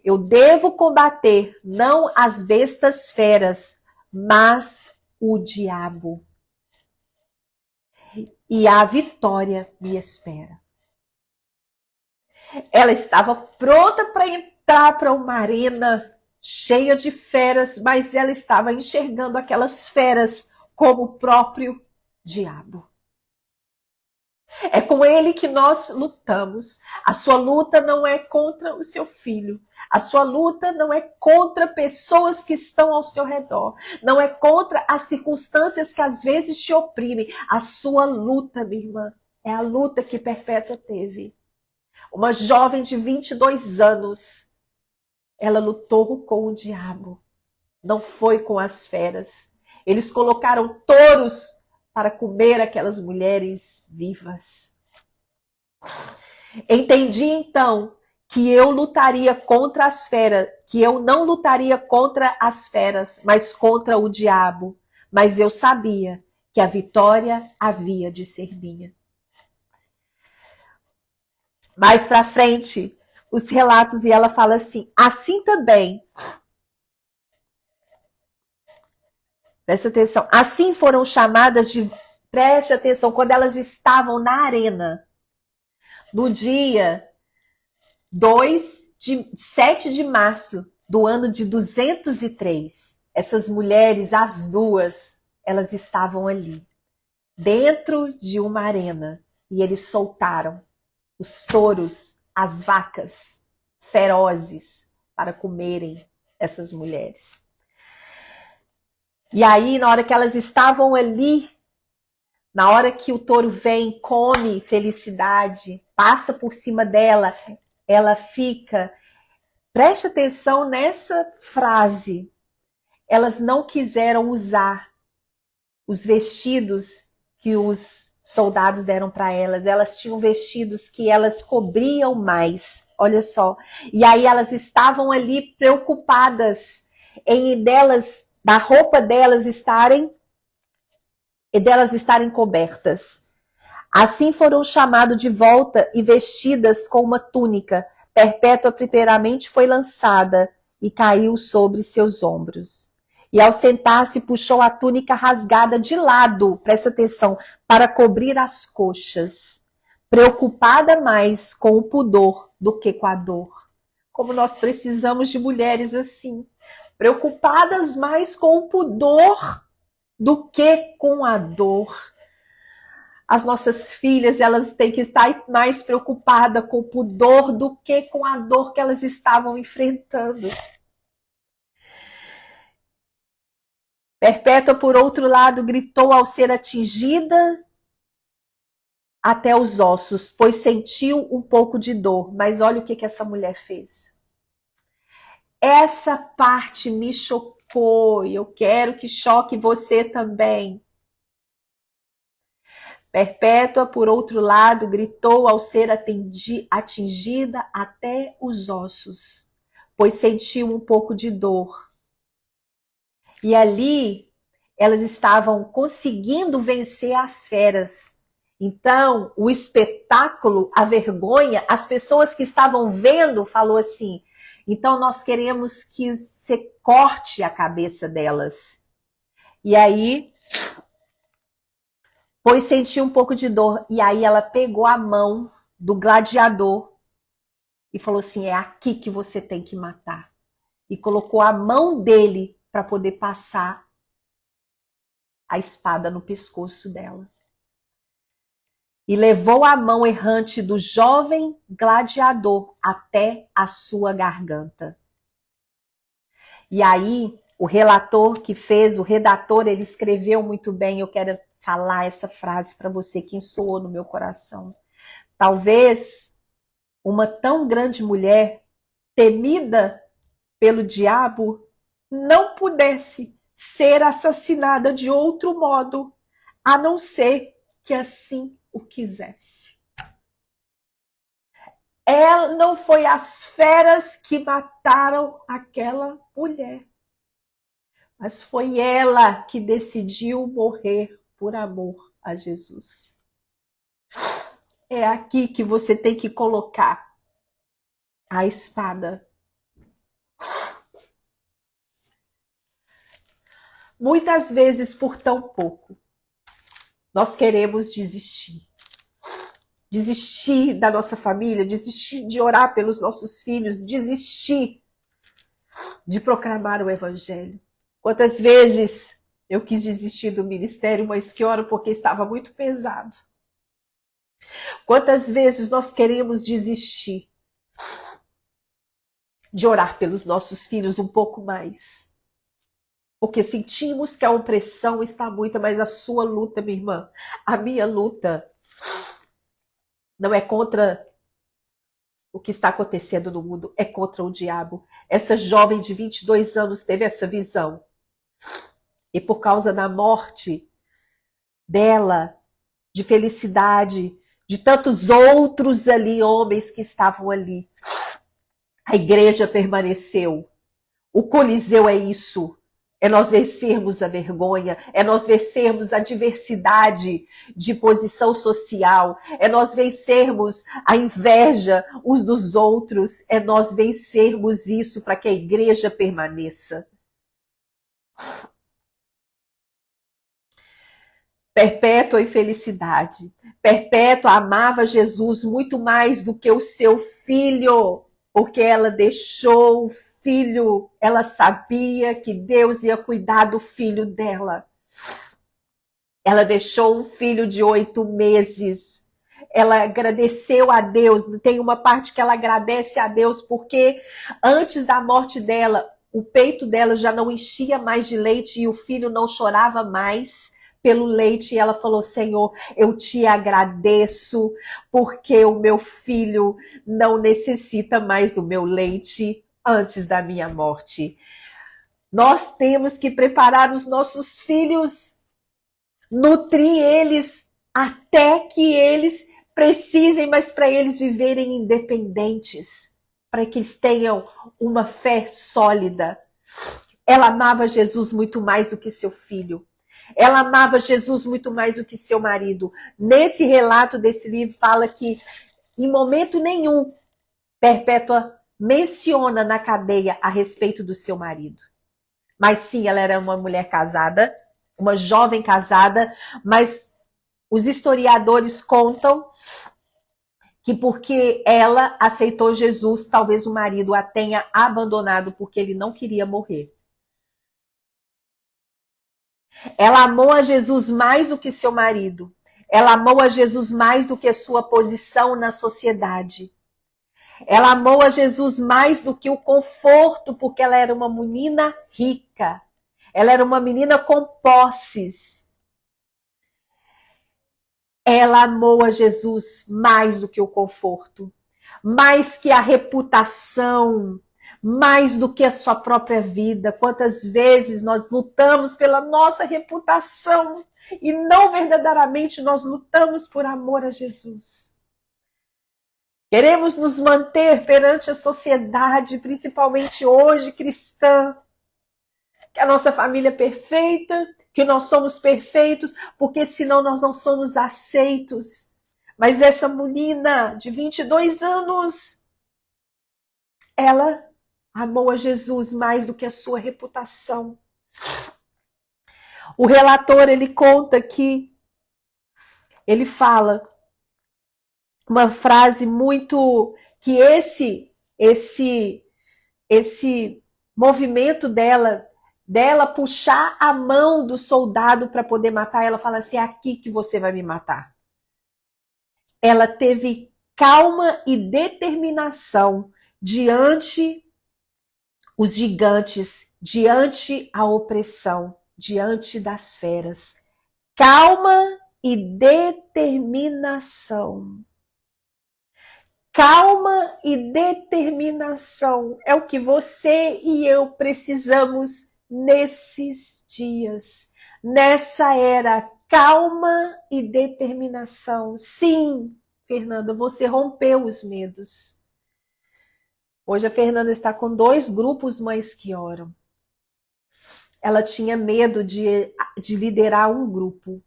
eu devo combater não as bestas feras, mas o diabo. E a vitória me espera. Ela estava pronta para entrar para uma arena cheia de feras, mas ela estava enxergando aquelas feras como o próprio diabo. É com ele que nós lutamos. A sua luta não é contra o seu filho. A sua luta não é contra pessoas que estão ao seu redor. Não é contra as circunstâncias que às vezes te oprimem. A sua luta, minha irmã, é a luta que Perpétua teve. Uma jovem de 22 anos, ela lutou com o diabo. Não foi com as feras. Eles colocaram touros para comer aquelas mulheres vivas. Entendi então que eu lutaria contra as feras, que eu não lutaria contra as feras, mas contra o diabo. Mas eu sabia que a vitória havia de ser minha. Mais para frente, os relatos, e ela fala assim também, presta atenção, assim foram chamadas de, preste atenção, quando elas estavam na arena, no dia 7 de março do ano de 203, essas mulheres, as duas, elas estavam ali, dentro de uma arena, e eles soltaram os touros, as vacas ferozes para comerem essas mulheres. E aí, na hora que elas estavam ali, na hora que o touro vem, come Felicidade, passa por cima dela, ela fica... Preste atenção nessa frase. Elas não quiseram usar os vestidos que os soldados deram para elas. Elas tinham vestidos que elas cobriam mais. Olha só. E aí elas estavam ali preocupadas em delas da roupa delas estarem cobertas. Assim foram chamados de volta e vestidas com uma túnica. Perpétua primeiramente foi lançada e caiu sobre seus ombros. E ao sentar-se, puxou a túnica rasgada de lado, presta atenção, para cobrir as coxas, preocupada mais com o pudor do que com a dor. Como nós precisamos de mulheres assim, preocupadas mais com o pudor do que com a dor. As nossas filhas, elas têm que estar mais preocupadas com o pudor do que com a dor que elas estavam enfrentando. Perpétua, por outro lado, gritou ao ser atingida até os ossos, pois sentiu um pouco de dor. Mas olha o que essa mulher fez. Essa parte me chocou e eu quero que choque você também. Perpétua, por outro lado, gritou ao ser atingida até os ossos, pois sentiu um pouco de dor. E ali elas estavam conseguindo vencer as feras. Então, o espetáculo, a vergonha, as pessoas que estavam vendo, falou assim, então nós queremos que você corte a cabeça delas. E aí, pois sentiu um pouco de dor. E aí ela pegou a mão do gladiador e falou assim, é aqui que você tem que matar. E colocou a mão dele para poder passar a espada no pescoço dela. E levou a mão errante do jovem gladiador até a sua garganta. E aí, o redator, ele escreveu muito bem, eu quero falar essa frase para você que soou no meu coração. Talvez uma tão grande mulher, temida pelo diabo, não pudesse ser assassinada de outro modo, a não ser que assim o quisesse. Não foi as feras que mataram aquela mulher, mas foi ela que decidiu morrer por amor a Jesus. É aqui que você tem que colocar a espada. Muitas vezes, por tão pouco, nós queremos desistir. Desistir da nossa família, desistir de orar pelos nossos filhos, desistir de proclamar o evangelho. Quantas vezes eu quis desistir do ministério, mas que oro porque estava muito pesado. Quantas vezes nós queremos desistir de orar pelos nossos filhos um pouco mais. Porque sentimos que a opressão está muita, mas a sua luta, minha irmã, a minha luta não é contra o que está acontecendo no mundo, é contra o diabo. Essa jovem de 22 anos teve essa visão. E por causa da morte dela, de felicidade, de tantos outros ali, homens que estavam ali, a igreja permaneceu. O Coliseu é isso. É nós vencermos a vergonha, é nós vencermos a diversidade de posição social, é nós vencermos a inveja uns dos outros, é nós vencermos isso para que a igreja permaneça. Perpétua em felicidade. Perpétua amava Jesus muito mais do que o seu filho, porque ela deixou o filho, ela sabia que Deus ia cuidar do filho dela. Ela deixou um filho de 8 meses. Ela agradeceu a Deus. Tem uma parte que ela agradece a Deus porque antes da morte dela, o peito dela já não enchia mais de leite e o filho não chorava mais pelo leite. E ela falou, Senhor, eu te agradeço porque o meu filho não necessita mais do meu leite antes da minha morte. Nós temos que preparar os nossos filhos, nutrir eles até que eles precisem, mas para eles viverem independentes, para que eles tenham uma fé sólida. Ela amava Jesus muito mais do que seu filho. Ela amava Jesus muito mais do que seu marido. Nesse relato desse livro fala que em momento nenhum Perpétua menciona na cadeia a respeito do seu marido. Mas sim, ela era uma mulher casada, uma jovem casada, mas os historiadores contam que porque ela aceitou Jesus, talvez o marido a tenha abandonado porque ele não queria morrer. Ela amou a Jesus mais do que seu marido. Ela amou a Jesus mais do que sua posição na sociedade. Ela amou a Jesus mais do que o conforto, porque ela era uma menina rica. Ela era uma menina com posses. Ela amou a Jesus mais do que o conforto, mais que a reputação, mais do que a sua própria vida. Quantas vezes nós lutamos pela nossa reputação e não verdadeiramente nós lutamos por amor a Jesus. Queremos nos manter perante a sociedade, principalmente hoje cristã, que a nossa família é perfeita, que nós somos perfeitos, porque senão nós não somos aceitos. Mas essa menina de 22 anos, ela amou a Jesus mais do que a sua reputação. O relator, ele conta que ele fala uma frase muito que esse movimento dela puxar a mão do soldado para poder matar, ela fala assim, é aqui que você vai me matar. Ela teve calma e determinação diante os gigantes, diante a opressão, diante das feras. Calma e determinação. Calma e determinação é o que você e eu precisamos nesses dias, nessa era. Calma e determinação. Sim, Fernanda, você rompeu os medos. Hoje a Fernanda está com 2 grupos mães que oram. Ela tinha medo de liderar um grupo,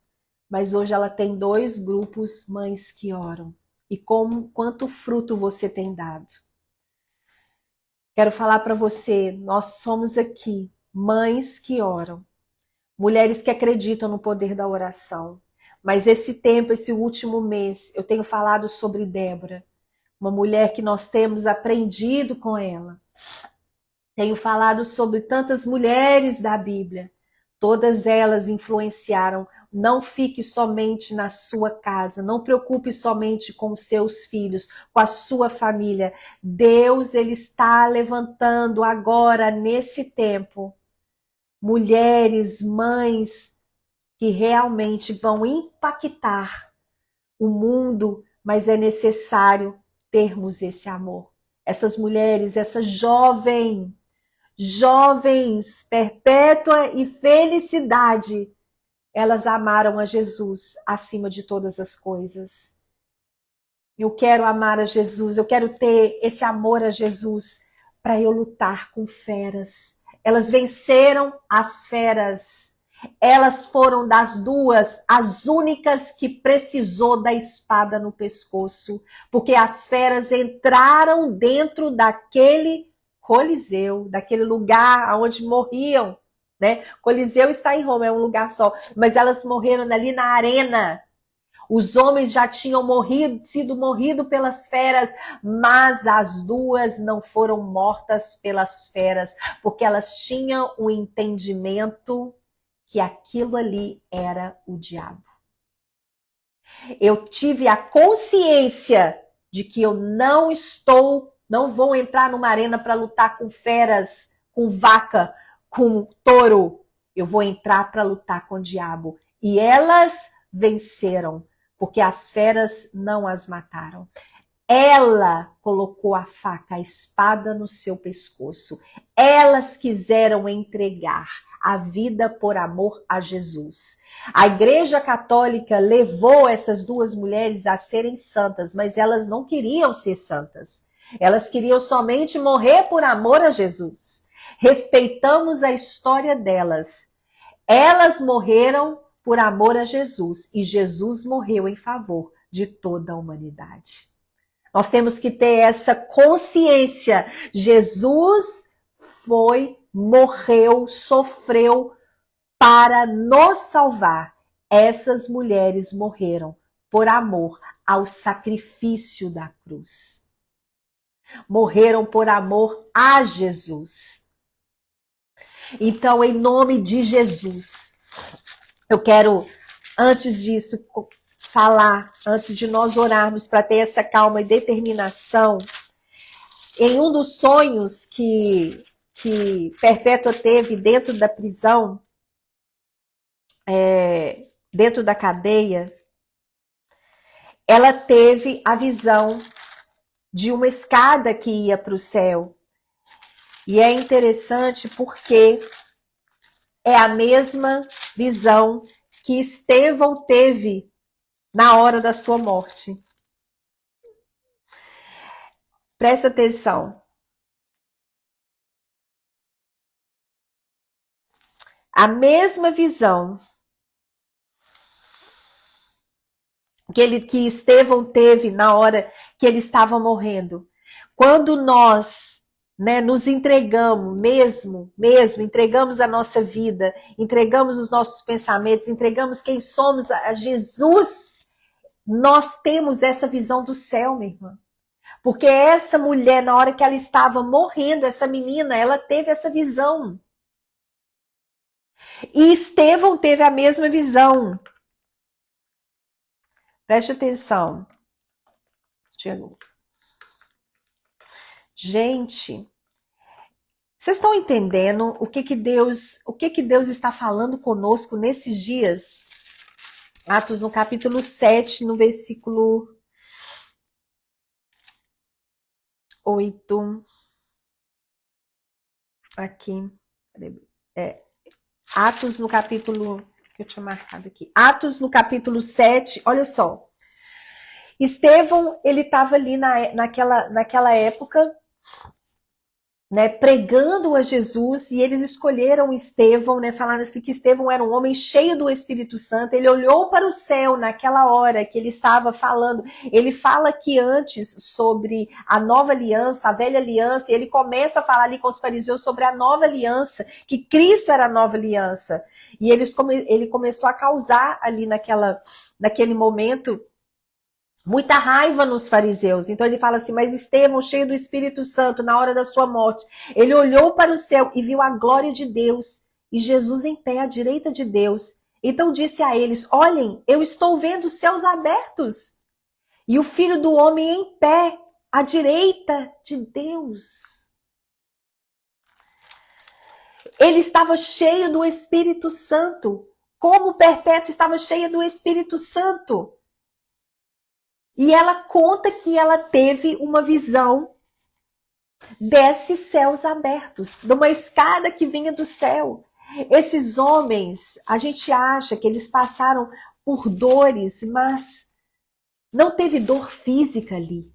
mas hoje ela tem 2 grupos mães que oram. E quanto fruto você tem dado. Quero falar para você, nós somos aqui mães que oram, mulheres que acreditam no poder da oração. Mas esse tempo, esse último mês, eu tenho falado sobre Débora, uma mulher que nós temos aprendido com ela. Tenho falado sobre tantas mulheres da Bíblia. Todas elas influenciaram. Não fique somente na sua casa. Não preocupe somente com os seus filhos, com a sua família. Deus, ele está levantando agora, nesse tempo, mulheres, mães, que realmente vão impactar o mundo, mas é necessário termos esse amor. Essas mulheres, essas jovens, Perpétua e Felicidade, elas amaram a Jesus acima de todas as coisas. Eu quero amar a Jesus, eu quero ter esse amor a Jesus para eu lutar com feras. Elas venceram as feras. Elas foram das 2 as únicas que precisou da espada no pescoço, porque as feras entraram dentro daquele Coliseu, daquele lugar onde morriam, né? Coliseu está em Roma, é um lugar só, mas elas morreram ali na arena. Os homens já tinham sido morridos pelas feras, mas as 2 não foram mortas pelas feras, porque elas tinham o entendimento que aquilo ali era o diabo. Eu tive a consciência de que eu não vou entrar numa arena para lutar com feras, com vaca, com touro. Eu vou entrar para lutar com o diabo. E elas venceram, porque as feras não as mataram. Ela colocou a faca, a espada no seu pescoço. Elas quiseram entregar a vida por amor a Jesus. A Igreja Católica levou essas 2 mulheres a serem santas, mas elas não queriam ser santas. Elas queriam somente morrer por amor a Jesus. respeitamos a história delas. Elas morreram por amor a Jesus e Jesus morreu em favor de toda a humanidade. Nós temos que ter essa consciência. Jesus morreu, sofreu para nos salvar. Essas mulheres morreram por amor ao sacrifício da cruz. Morreram por amor a Jesus. Então, em nome de Jesus, eu quero, antes disso, falar, antes de nós orarmos para ter essa calma e determinação, em um dos sonhos que Perpétua teve dentro da prisão, dentro da cadeia, ela teve a visão de uma escada que ia para o céu. E é interessante porque é a mesma visão que Estevão teve na hora da sua morte. Presta atenção. A mesma visão que Estevão teve na hora que ele estava morrendo. Quando nós nos entregamos mesmo, entregamos a nossa vida, entregamos os nossos pensamentos, entregamos quem somos a Jesus, nós temos essa visão do céu, minha irmã. Porque essa mulher, na hora que ela estava morrendo, essa menina, ela teve essa visão. E Estevão teve a mesma visão. Preste atenção. Gente, vocês estão entendendo o que Deus está falando conosco nesses dias? Atos no capítulo 7, no versículo 8. Aqui. Atos no capítulo... que eu tinha marcado aqui. Atos no capítulo 7, olha só. Estevão, ele estava ali naquela época, pregando a Jesus, e eles escolheram Estevão, falaram assim que Estevão era um homem cheio do Espírito Santo. Ele olhou para o céu naquela hora que ele estava falando. Ele fala aqui antes sobre a nova aliança, a velha aliança, e ele começa a falar ali com os fariseus sobre a nova aliança, que Cristo era a nova aliança. E ele começou a causar ali naquele momento muita raiva nos fariseus. Então ele fala assim, mas Estevão, cheio do Espírito Santo, na hora da sua morte, ele olhou para o céu e viu a glória de Deus e Jesus em pé à direita de Deus. Então disse a eles, olhem, eu estou vendo os céus abertos e o Filho do Homem em pé à direita de Deus. Ele estava cheio do Espírito Santo, como Perpétua estava cheia do Espírito Santo. E ela conta que ela teve uma visão desses céus abertos, de uma escada que vinha do céu. Esses homens, a gente acha que eles passaram por dores, mas não teve dor física ali.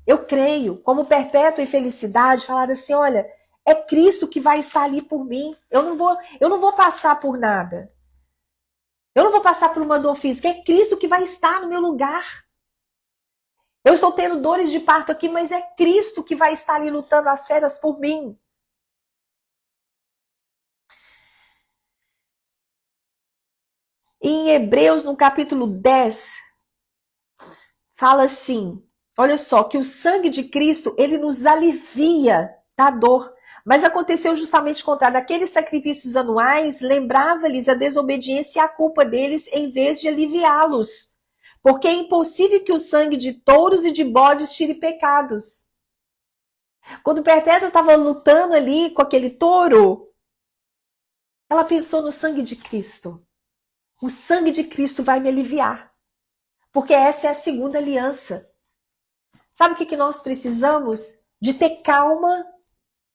Eu creio, como Perpétua e Felicidade, falaram assim, olha, é Cristo que vai estar ali por mim. Eu não vou passar por nada. Eu não vou passar por uma dor física. É Cristo que vai estar no meu lugar. Eu estou tendo dores de parto aqui, mas é Cristo que vai estar ali lutando as feras por mim. E em Hebreus, no capítulo 10, fala assim, olha só, que o sangue de Cristo, ele nos alivia da dor. Mas aconteceu justamente o contrário. Aqueles sacrifícios anuais lembrava-lhes a desobediência e a culpa deles em vez de aliviá-los. Porque é impossível que o sangue de touros e de bodes tire pecados. Quando Perpétua estava lutando ali com aquele touro, ela pensou no sangue de Cristo. O sangue de Cristo vai me aliviar. Porque essa é a segunda aliança. Sabe o que nós precisamos? De ter calma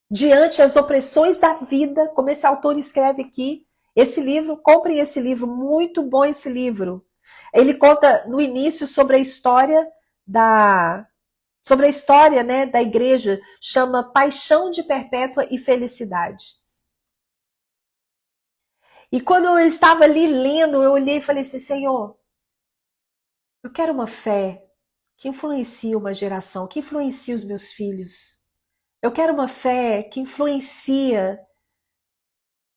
diante das opressões da vida, como esse autor escreve aqui. Esse livro, comprem esse livro, muito bom esse livro. Ele conta no início sobre a história sobre a história, né, da igreja, chama Paixão de Perpétua e Felicidade. E quando eu estava ali lendo, eu olhei e falei assim, Senhor, eu quero uma fé que influencie uma geração, que influencie os meus filhos. Eu quero uma fé que influencia,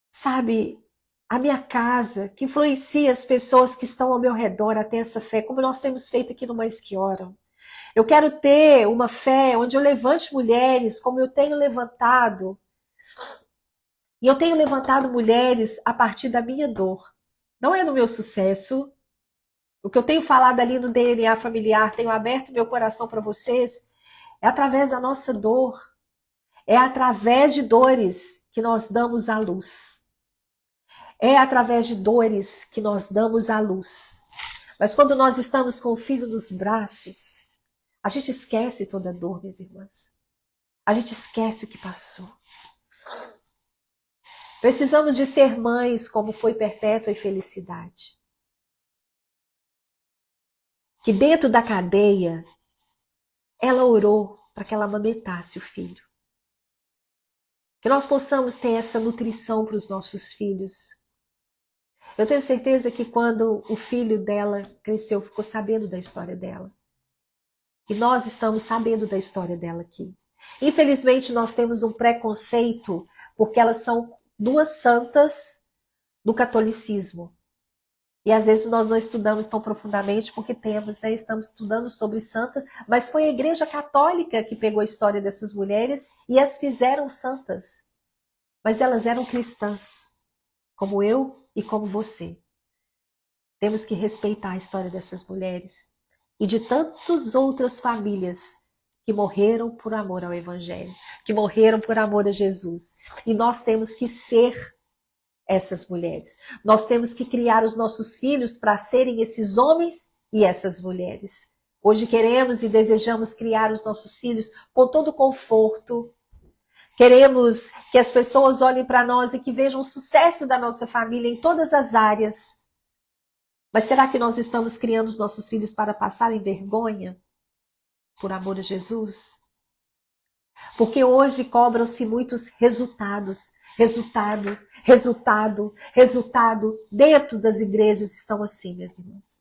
sabe, a minha casa, que influencia as pessoas que estão ao meu redor a ter essa fé, como nós temos feito aqui no Mais Que Oram. Eu quero ter uma fé onde eu levante mulheres como eu tenho levantado. E eu tenho levantado mulheres a partir da minha dor. Não é do meu sucesso. O que eu tenho falado ali no DNA familiar, tenho aberto meu coração para vocês, é através da nossa dor. É através de dores que nós damos à luz. É através de dores que nós damos à luz. Mas quando nós estamos com o filho nos braços, a gente esquece toda a dor, minhas irmãs. A gente esquece o que passou. Precisamos de ser mães como foi Perpétua e Felicidade. Que dentro da cadeia, ela orou para que ela amamentasse o filho. Que nós possamos ter essa nutrição para os nossos filhos. Eu tenho certeza que quando o filho dela cresceu, ficou sabendo da história dela. E nós estamos sabendo da história dela aqui. Infelizmente, nós temos um preconceito, porque elas são duas santas do catolicismo. E às vezes nós não estudamos tão profundamente porque temos, né? Estamos estudando sobre santas, mas foi a Igreja Católica que pegou a história dessas mulheres e as fizeram santas. Mas elas eram cristãs, como eu e como você. Temos que respeitar a história dessas mulheres e de tantas outras famílias que morreram por amor ao Evangelho, que morreram por amor a Jesus. E nós temos que ser essas mulheres. Nós temos que criar os nossos filhos para serem esses homens e essas mulheres. Hoje queremos e desejamos criar os nossos filhos com todo conforto. Queremos que as pessoas olhem para nós e que vejam o sucesso da nossa família em todas as áreas. Mas será que nós estamos criando os nossos filhos para passarem vergonha por amor a Jesus? Porque hoje cobram-se muitos resultados. Resultado. Dentro das igrejas estão assim, meus irmãos.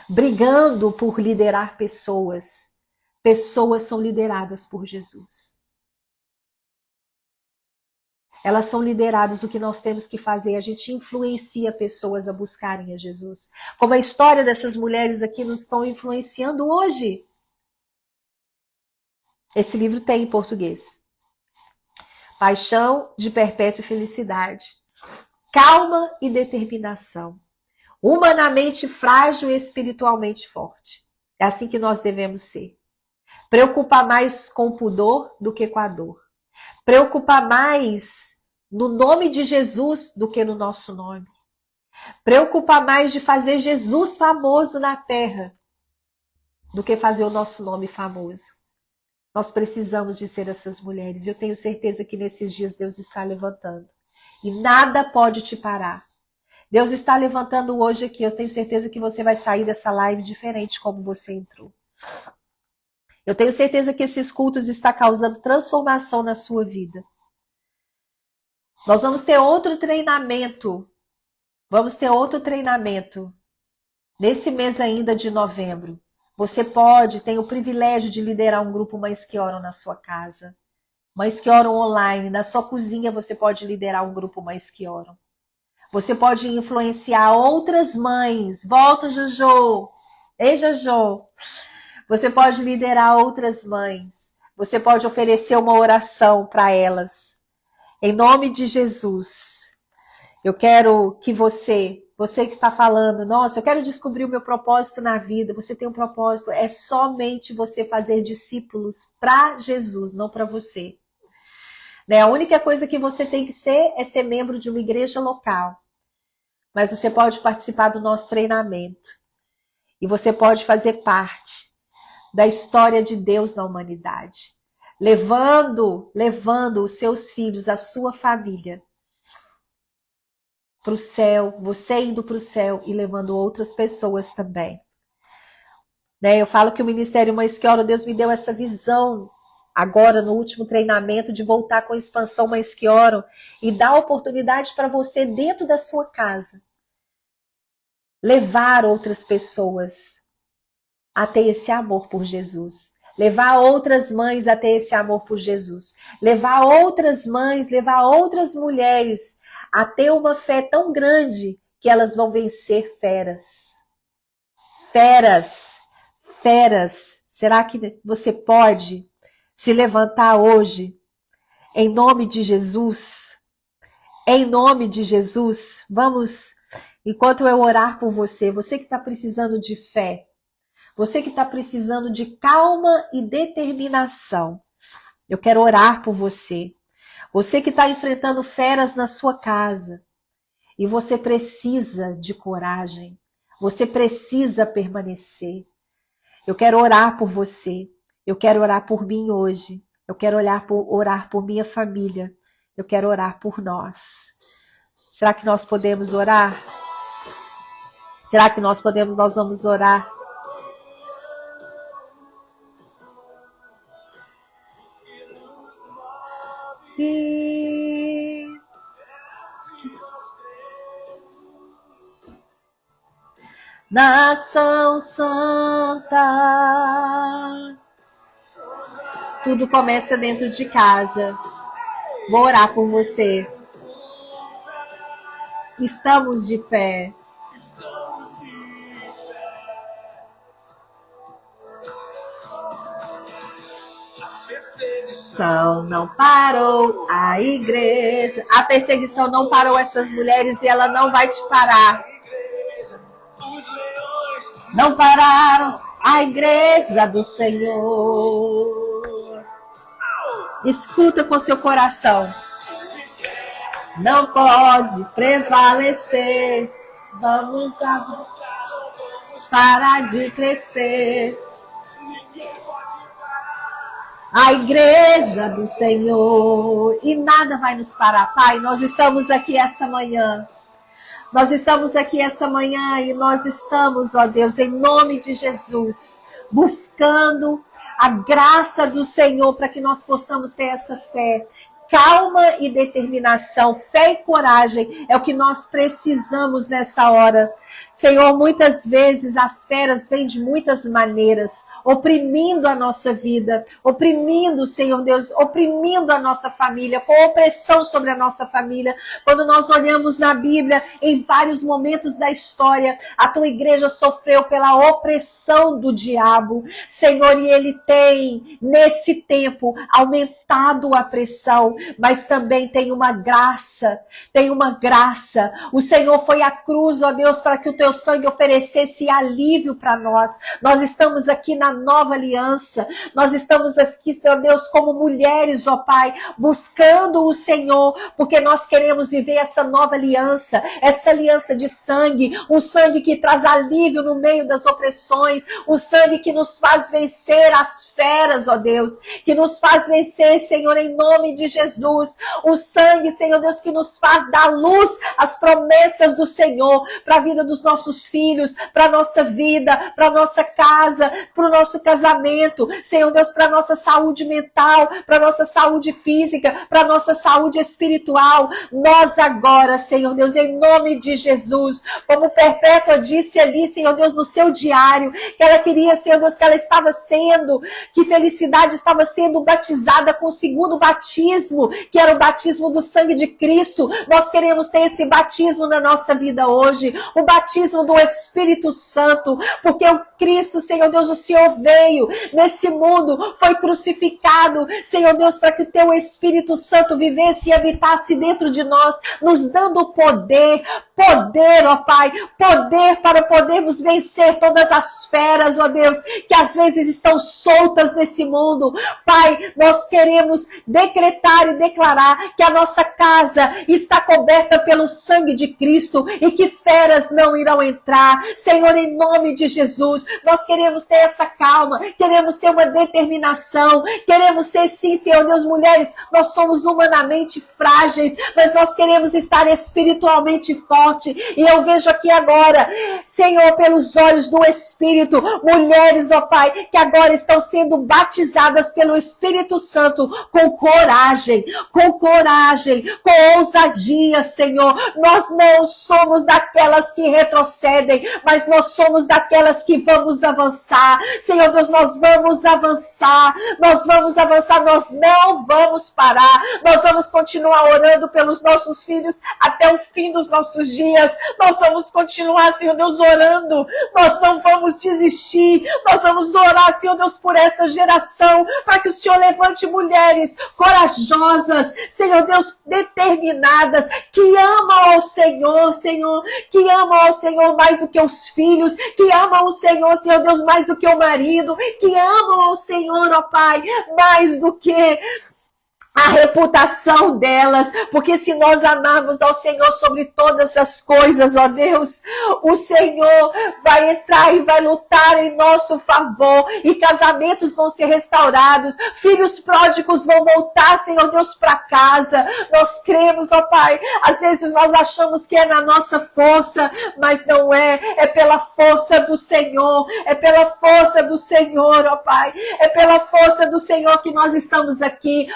Brigando por liderar pessoas. Pessoas são lideradas por Jesus. Elas são lideradas, o que nós temos que fazer, a gente influencia pessoas a buscarem a Jesus. Como a história dessas mulheres aqui nos estão influenciando hoje. Esse livro tem em português. Paixão de Perpétua Felicidade. Calma e determinação. Humanamente frágil e espiritualmente forte. É assim que nós devemos ser. Preocupar mais com o pudor do que com a dor. Preocupar mais no nome de Jesus do que no nosso nome. Preocupar mais de fazer Jesus famoso na terra do que fazer o nosso nome famoso. Nós precisamos de ser essas mulheres. Eu tenho certeza que nesses dias Deus está levantando. E nada pode te parar. Deus está levantando hoje aqui. Eu tenho certeza que você vai sair dessa live diferente como você entrou. Eu tenho certeza que esses cultos estão causando transformação na sua vida. Nós vamos ter outro treinamento. Vamos ter outro treinamento. Nesse mês ainda de novembro. Você tem o privilégio de liderar um grupo Mães que Oram na sua casa. Mães que Oram online. Na sua cozinha você pode liderar um grupo Mães que Oram. Você pode influenciar outras mães. Volta, Jojo. Ei, Jojo. Você pode liderar outras mães. Você pode oferecer uma oração para elas. Em nome de Jesus. Eu quero que você que está falando, nossa, eu quero descobrir o meu propósito na vida. Você tem um propósito, é somente você fazer discípulos para Jesus, não para você. Né? A única coisa que você tem que ser é ser membro de uma igreja local. Mas você pode participar do nosso treinamento. E você pode fazer parte da história de Deus na humanidade. Levando os seus filhos, a sua família, para o céu, você indo para o céu e levando outras pessoas também. né? Eu falo que o Ministério Mães que Oram, Deus me deu essa visão agora no último treinamento de voltar com a expansão Mães que Oram e dar oportunidade para você dentro da sua casa levar outras pessoas a ter esse amor por Jesus. Levar outras mães a ter esse amor por Jesus. Levar outras mães, levar outras mulheres a ter uma fé tão grande que elas vão vencer feras. Feras, feras. Será que você pode se levantar hoje em nome de Jesus? Em nome de Jesus, vamos, enquanto eu orar por você, você que está precisando de fé, você que está precisando de calma e determinação, eu quero orar por você. Você que está enfrentando feras na sua casa e você precisa de coragem, você precisa permanecer. Eu quero orar por você, eu quero orar por mim hoje, eu quero orar por minha família, eu quero orar por nós. Será que nós podemos orar? Será que nós vamos orar? Nação Santa. Tudo começa dentro de casa. Vou orar por você. Estamos de pé. Perseguição não parou a igreja. A perseguição não parou essas mulheres e ela não vai te parar. Não pararam a igreja do Senhor. Escuta com seu coração. Não pode prevalecer. Vamos avançar. Parar de crescer. A igreja do Senhor. E nada vai nos parar. Pai, nós estamos aqui essa manhã. Nós estamos aqui essa manhã e nós estamos, ó Deus, em nome de Jesus, buscando a graça do Senhor para que nós possamos ter essa fé. Calma e determinação, fé e coragem é o que nós precisamos nessa hora. Senhor, muitas vezes as feras vêm de muitas maneiras, oprimindo a nossa vida, oprimindo, Senhor Deus, oprimindo a nossa família, com opressão sobre a nossa família. Quando nós olhamos na Bíblia, em vários momentos da história, a tua igreja sofreu pela opressão do diabo, Senhor, e ele tem, nesse tempo, aumentado a pressão, mas também tem uma graça, O Senhor foi à cruz, ó Deus, para que o teu sangue oferecesse alívio para nós. Nós estamos aqui na nova aliança. Nós estamos aqui, Senhor Deus, como mulheres, ó Pai, buscando o Senhor, porque nós queremos viver essa nova aliança, essa aliança de sangue, um sangue que traz alívio no meio das opressões, um sangue que nos faz vencer as feras, ó Deus, que nos faz vencer, Senhor, em nome de Jesus. O sangue, Senhor Deus, que nos faz dar luz às promessas do Senhor para a vida dos nossos filhos, para a nossa vida, para a nossa casa, para o nosso casamento, Senhor Deus, para a nossa saúde mental, para a nossa saúde física, para a nossa saúde espiritual. Nós agora, Senhor Deus, em nome de Jesus, como Perpétua disse ali, Senhor Deus, no seu diário, que ela queria, Senhor Deus, que Felicidade estava sendo batizada com o segundo batismo, que era o batismo do sangue de Cristo. Nós queremos ter esse batismo na nossa vida hoje, o batismo do Espírito Santo, porque o Cristo, Senhor Deus, o Senhor veio nesse mundo, foi crucificado, Senhor Deus, para que o teu Espírito Santo vivesse e habitasse dentro de nós, nos dando poder, ó Pai, poder para podermos vencer todas as feras, ó Deus, que às vezes estão soltas nesse mundo. Pai, nós queremos decretar profetizar e declarar que a nossa casa está coberta pelo sangue de Cristo e que feras não irão entrar. Senhor, em nome de Jesus, nós queremos ter essa calma, queremos ter uma determinação, queremos ser, sim, Senhor Deus, mulheres, nós somos humanamente frágeis, mas nós queremos estar espiritualmente forte. E eu vejo aqui agora, Senhor, pelos olhos do Espírito, mulheres, ó Pai, que agora estão sendo batizadas pelo Espírito Santo com coragem, com ousadia, Senhor. Nós não somos daquelas que retrocedem, mas nós somos daquelas que vamos avançar. Senhor Deus, nós vamos avançar, nós não vamos parar, nós vamos continuar orando pelos nossos filhos até o fim dos nossos dias, nós vamos continuar, Senhor Deus, orando, nós não vamos desistir, nós vamos orar, Senhor Deus, por essa geração, para que o Senhor levante mulheres corajosas, Senhor Deus, determinadas, que amam ao Senhor, Senhor, que amam ao Senhor mais do que os filhos, que amam o Senhor, Senhor Deus, mais do que o marido, que amam ao Senhor, ó Pai, mais do que a reputação delas, porque se nós amarmos ao Senhor sobre todas as coisas, ó Deus, o Senhor vai entrar e vai lutar em nosso favor, e casamentos vão ser restaurados, filhos pródigos vão voltar, Senhor Deus, para casa. Nós cremos, ó Pai, às vezes nós achamos que é na nossa força, mas não é, é pela força do Senhor, é pela força do Senhor, ó Pai, é pela força do Senhor que nós estamos aqui.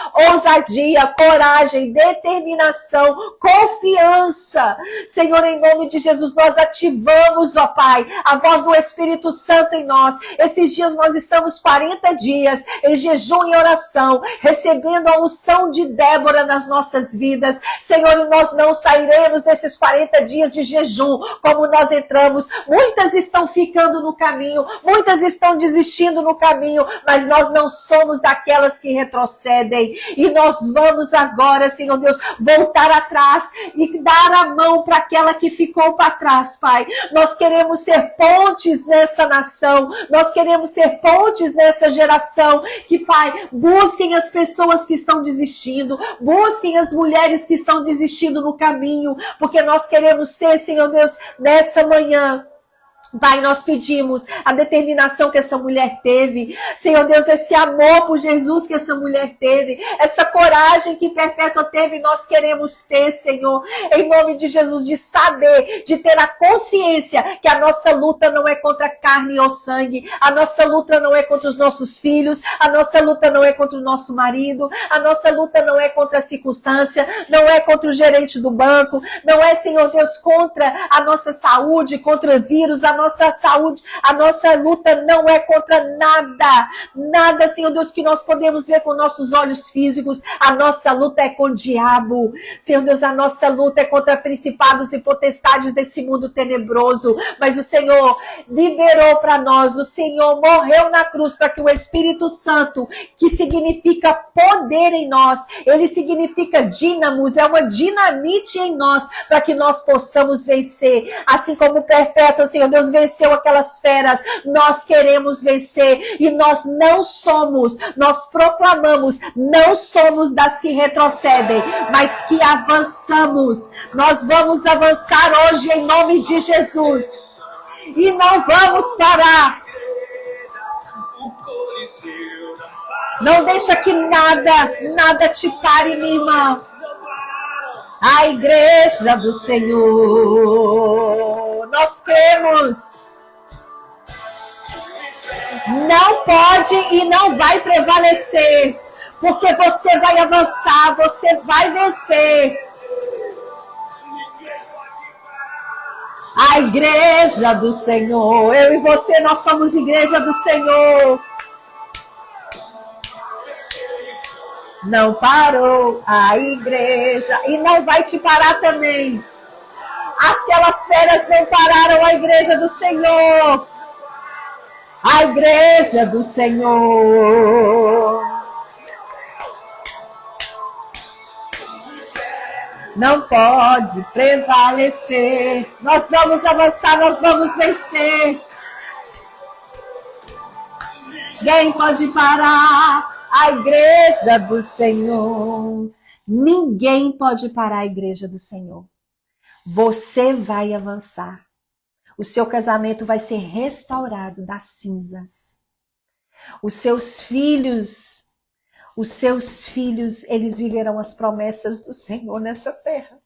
Ousadia, coragem, determinação, confiança. Senhor, em nome de Jesus, nós ativamos, ó Pai, a voz do Espírito Santo em nós. Esses dias nós estamos 40 dias em jejum e oração, recebendo a unção de Débora nas nossas vidas. Senhor, nós não sairemos desses 40 dias de jejum como nós entramos. Muitas estão ficando no caminho, muitas estão desistindo no caminho, mas nós não somos daquelas que retrocedem. E nós vamos agora, Senhor Deus, voltar atrás e dar a mão para aquela que ficou para trás, Pai. Nós queremos ser pontes nessa nação, nós queremos ser pontes nessa geração, que, Pai, busquem as pessoas que estão desistindo, busquem as mulheres que estão desistindo no caminho, porque nós queremos ser, Senhor Deus, nessa manhã. Pai, nós pedimos a determinação que essa mulher teve, Senhor Deus, esse amor por Jesus que essa mulher teve, essa coragem que Perpétua teve, nós queremos ter, Senhor, em nome de Jesus, de saber, de ter a consciência que a nossa luta não é contra carne ou sangue, a nossa luta não é contra os nossos filhos, a nossa luta não é contra o nosso marido, a nossa luta não é contra a circunstância, não é contra o gerente do banco, não é, Senhor Deus, contra a nossa saúde, contra vírus, a nossa saúde, a nossa luta não é contra nada, Senhor Deus, que nós podemos ver com nossos olhos físicos. A nossa luta é com o diabo, Senhor Deus, a nossa luta é contra principados e potestades desse mundo tenebroso, mas o Senhor liberou para nós, o Senhor morreu na cruz para que o Espírito Santo, que significa poder em nós, ele significa dínamos, é uma dinamite em nós, para que nós possamos vencer, assim como Perpétua, Senhor Deus, venceu aquelas feras, nós queremos vencer, e nós não somos, nós proclamamos, não somos das que retrocedem, mas que avançamos. Nós vamos avançar hoje em nome de Jesus, e não vamos parar. Não deixa que nada te pare, minha irmã. A igreja do Senhor, nós cremos, não pode e não vai prevalecer, porque você vai avançar, você vai vencer. A igreja do Senhor, eu e você, nós somos igreja do Senhor. Não parou a igreja e não vai te parar também. Aquelas feras não pararam a igreja do Senhor. A igreja do Senhor não pode prevalecer. Nós vamos avançar, nós vamos vencer. Ninguém pode parar a igreja do Senhor. Ninguém pode parar a igreja do Senhor. Você vai avançar. O seu casamento vai ser restaurado das cinzas. Os seus filhos, eles viverão as promessas do Senhor nessa terra.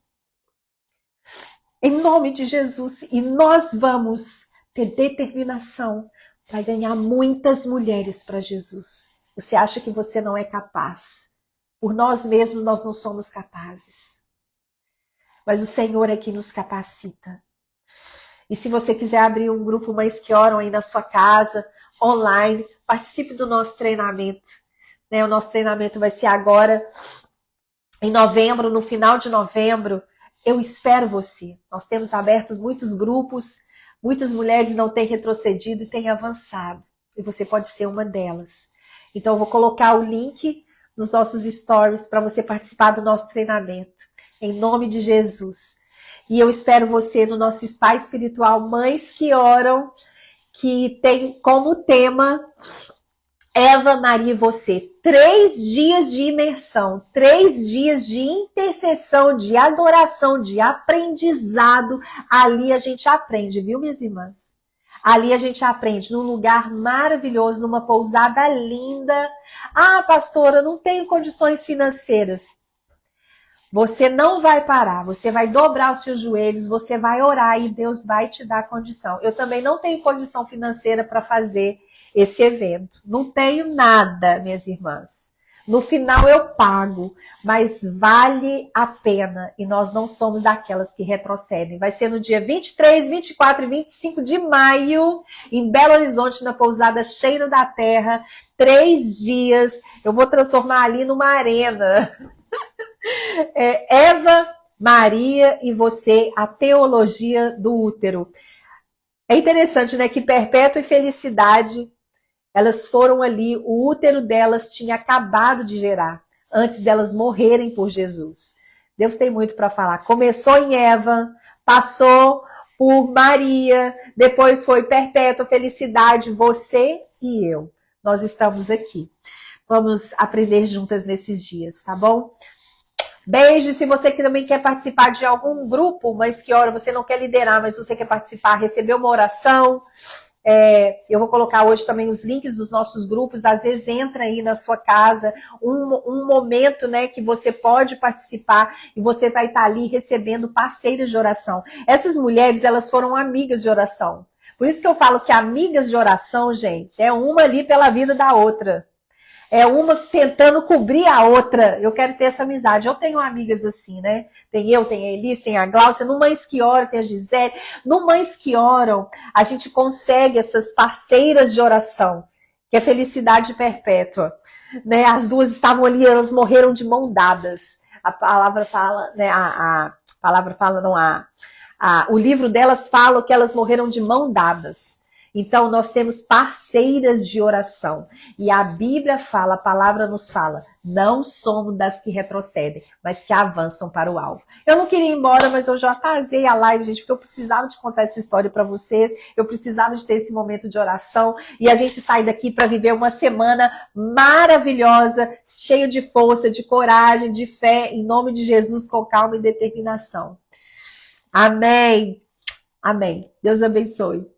Em nome de Jesus. E nós vamos ter determinação para ganhar muitas mulheres para Jesus. Você acha que você não é capaz? Por nós mesmos nós não somos capazes. Mas o Senhor é que nos capacita. E se você quiser abrir um grupo Mais Que Oram aí na sua casa, online, participe do nosso treinamento. O nosso treinamento vai ser agora, em novembro, no final de novembro. Eu espero você. Nós temos abertos muitos grupos, muitas mulheres não têm retrocedido e têm avançado. E você pode ser uma delas. Então eu vou colocar o link nos nossos stories para você participar do nosso treinamento. Em nome de Jesus. E eu espero você no nosso spa espiritual Mães Que Oram, que tem como tema Eva, Maria e você. 3 dias de imersão, 3 dias de intercessão, de adoração, de aprendizado. Ali a gente aprende, viu, minhas irmãs? Ali a gente aprende num lugar maravilhoso, numa pousada linda. Ah, pastora, não tenho condições financeiras. Você não vai parar, você vai dobrar os seus joelhos, você vai orar e Deus vai te dar condição. Eu também não tenho condição financeira para fazer esse evento. Não tenho nada, minhas irmãs. No final eu pago, mas vale a pena. E nós não somos daquelas que retrocedem. Vai ser no dia 23, 24 e 25 de maio, em Belo Horizonte, na pousada Cheiro da Terra. 3 dias. Eu vou transformar ali numa arena. Eva, Maria e você, a teologia do útero. É interessante, né, que Perpétua e Felicidade, elas foram ali, o útero delas tinha acabado de gerar, antes delas morrerem por Jesus. Deus tem muito para falar. Começou em Eva, passou por Maria, depois foi Perpétua, Felicidade, você e eu. Nós estamos aqui. Vamos aprender juntas nesses dias, tá bom? Beijo, se você também quer participar de algum grupo, mas que hora você não quer liderar, mas você quer participar, receber uma oração, eu vou colocar hoje também os links dos nossos grupos, às vezes entra aí na sua casa, um momento, né, que você pode participar e você vai estar ali recebendo parceiros de oração. Essas mulheres, elas foram amigas de oração. Por isso que eu falo que amigas de oração, gente, é uma ali pela vida da outra. É uma tentando cobrir a outra. Eu quero ter essa amizade. Eu tenho amigas assim, né? Tem a Elis, tem a Gláucia. No Mães Que Oram tem a Gisele. No Mães Que Oram, a gente consegue essas parceiras de oração, que é Felicidade Perpétua. Né? As duas estavam ali, elas morreram de mão dadas. A palavra fala, né? O livro delas fala que elas morreram de mão dadas. Então, nós temos parceiras de oração. E a Bíblia fala, a palavra nos fala, não somos das que retrocedem, mas que avançam para o alvo. Eu não queria ir embora, mas eu já atrasei a live, gente, porque eu precisava de contar essa história para vocês, eu precisava de ter esse momento de oração, e a gente sai daqui para viver uma semana maravilhosa, cheia de força, de coragem, de fé, em nome de Jesus, com calma e determinação. Amém. Amém. Deus abençoe.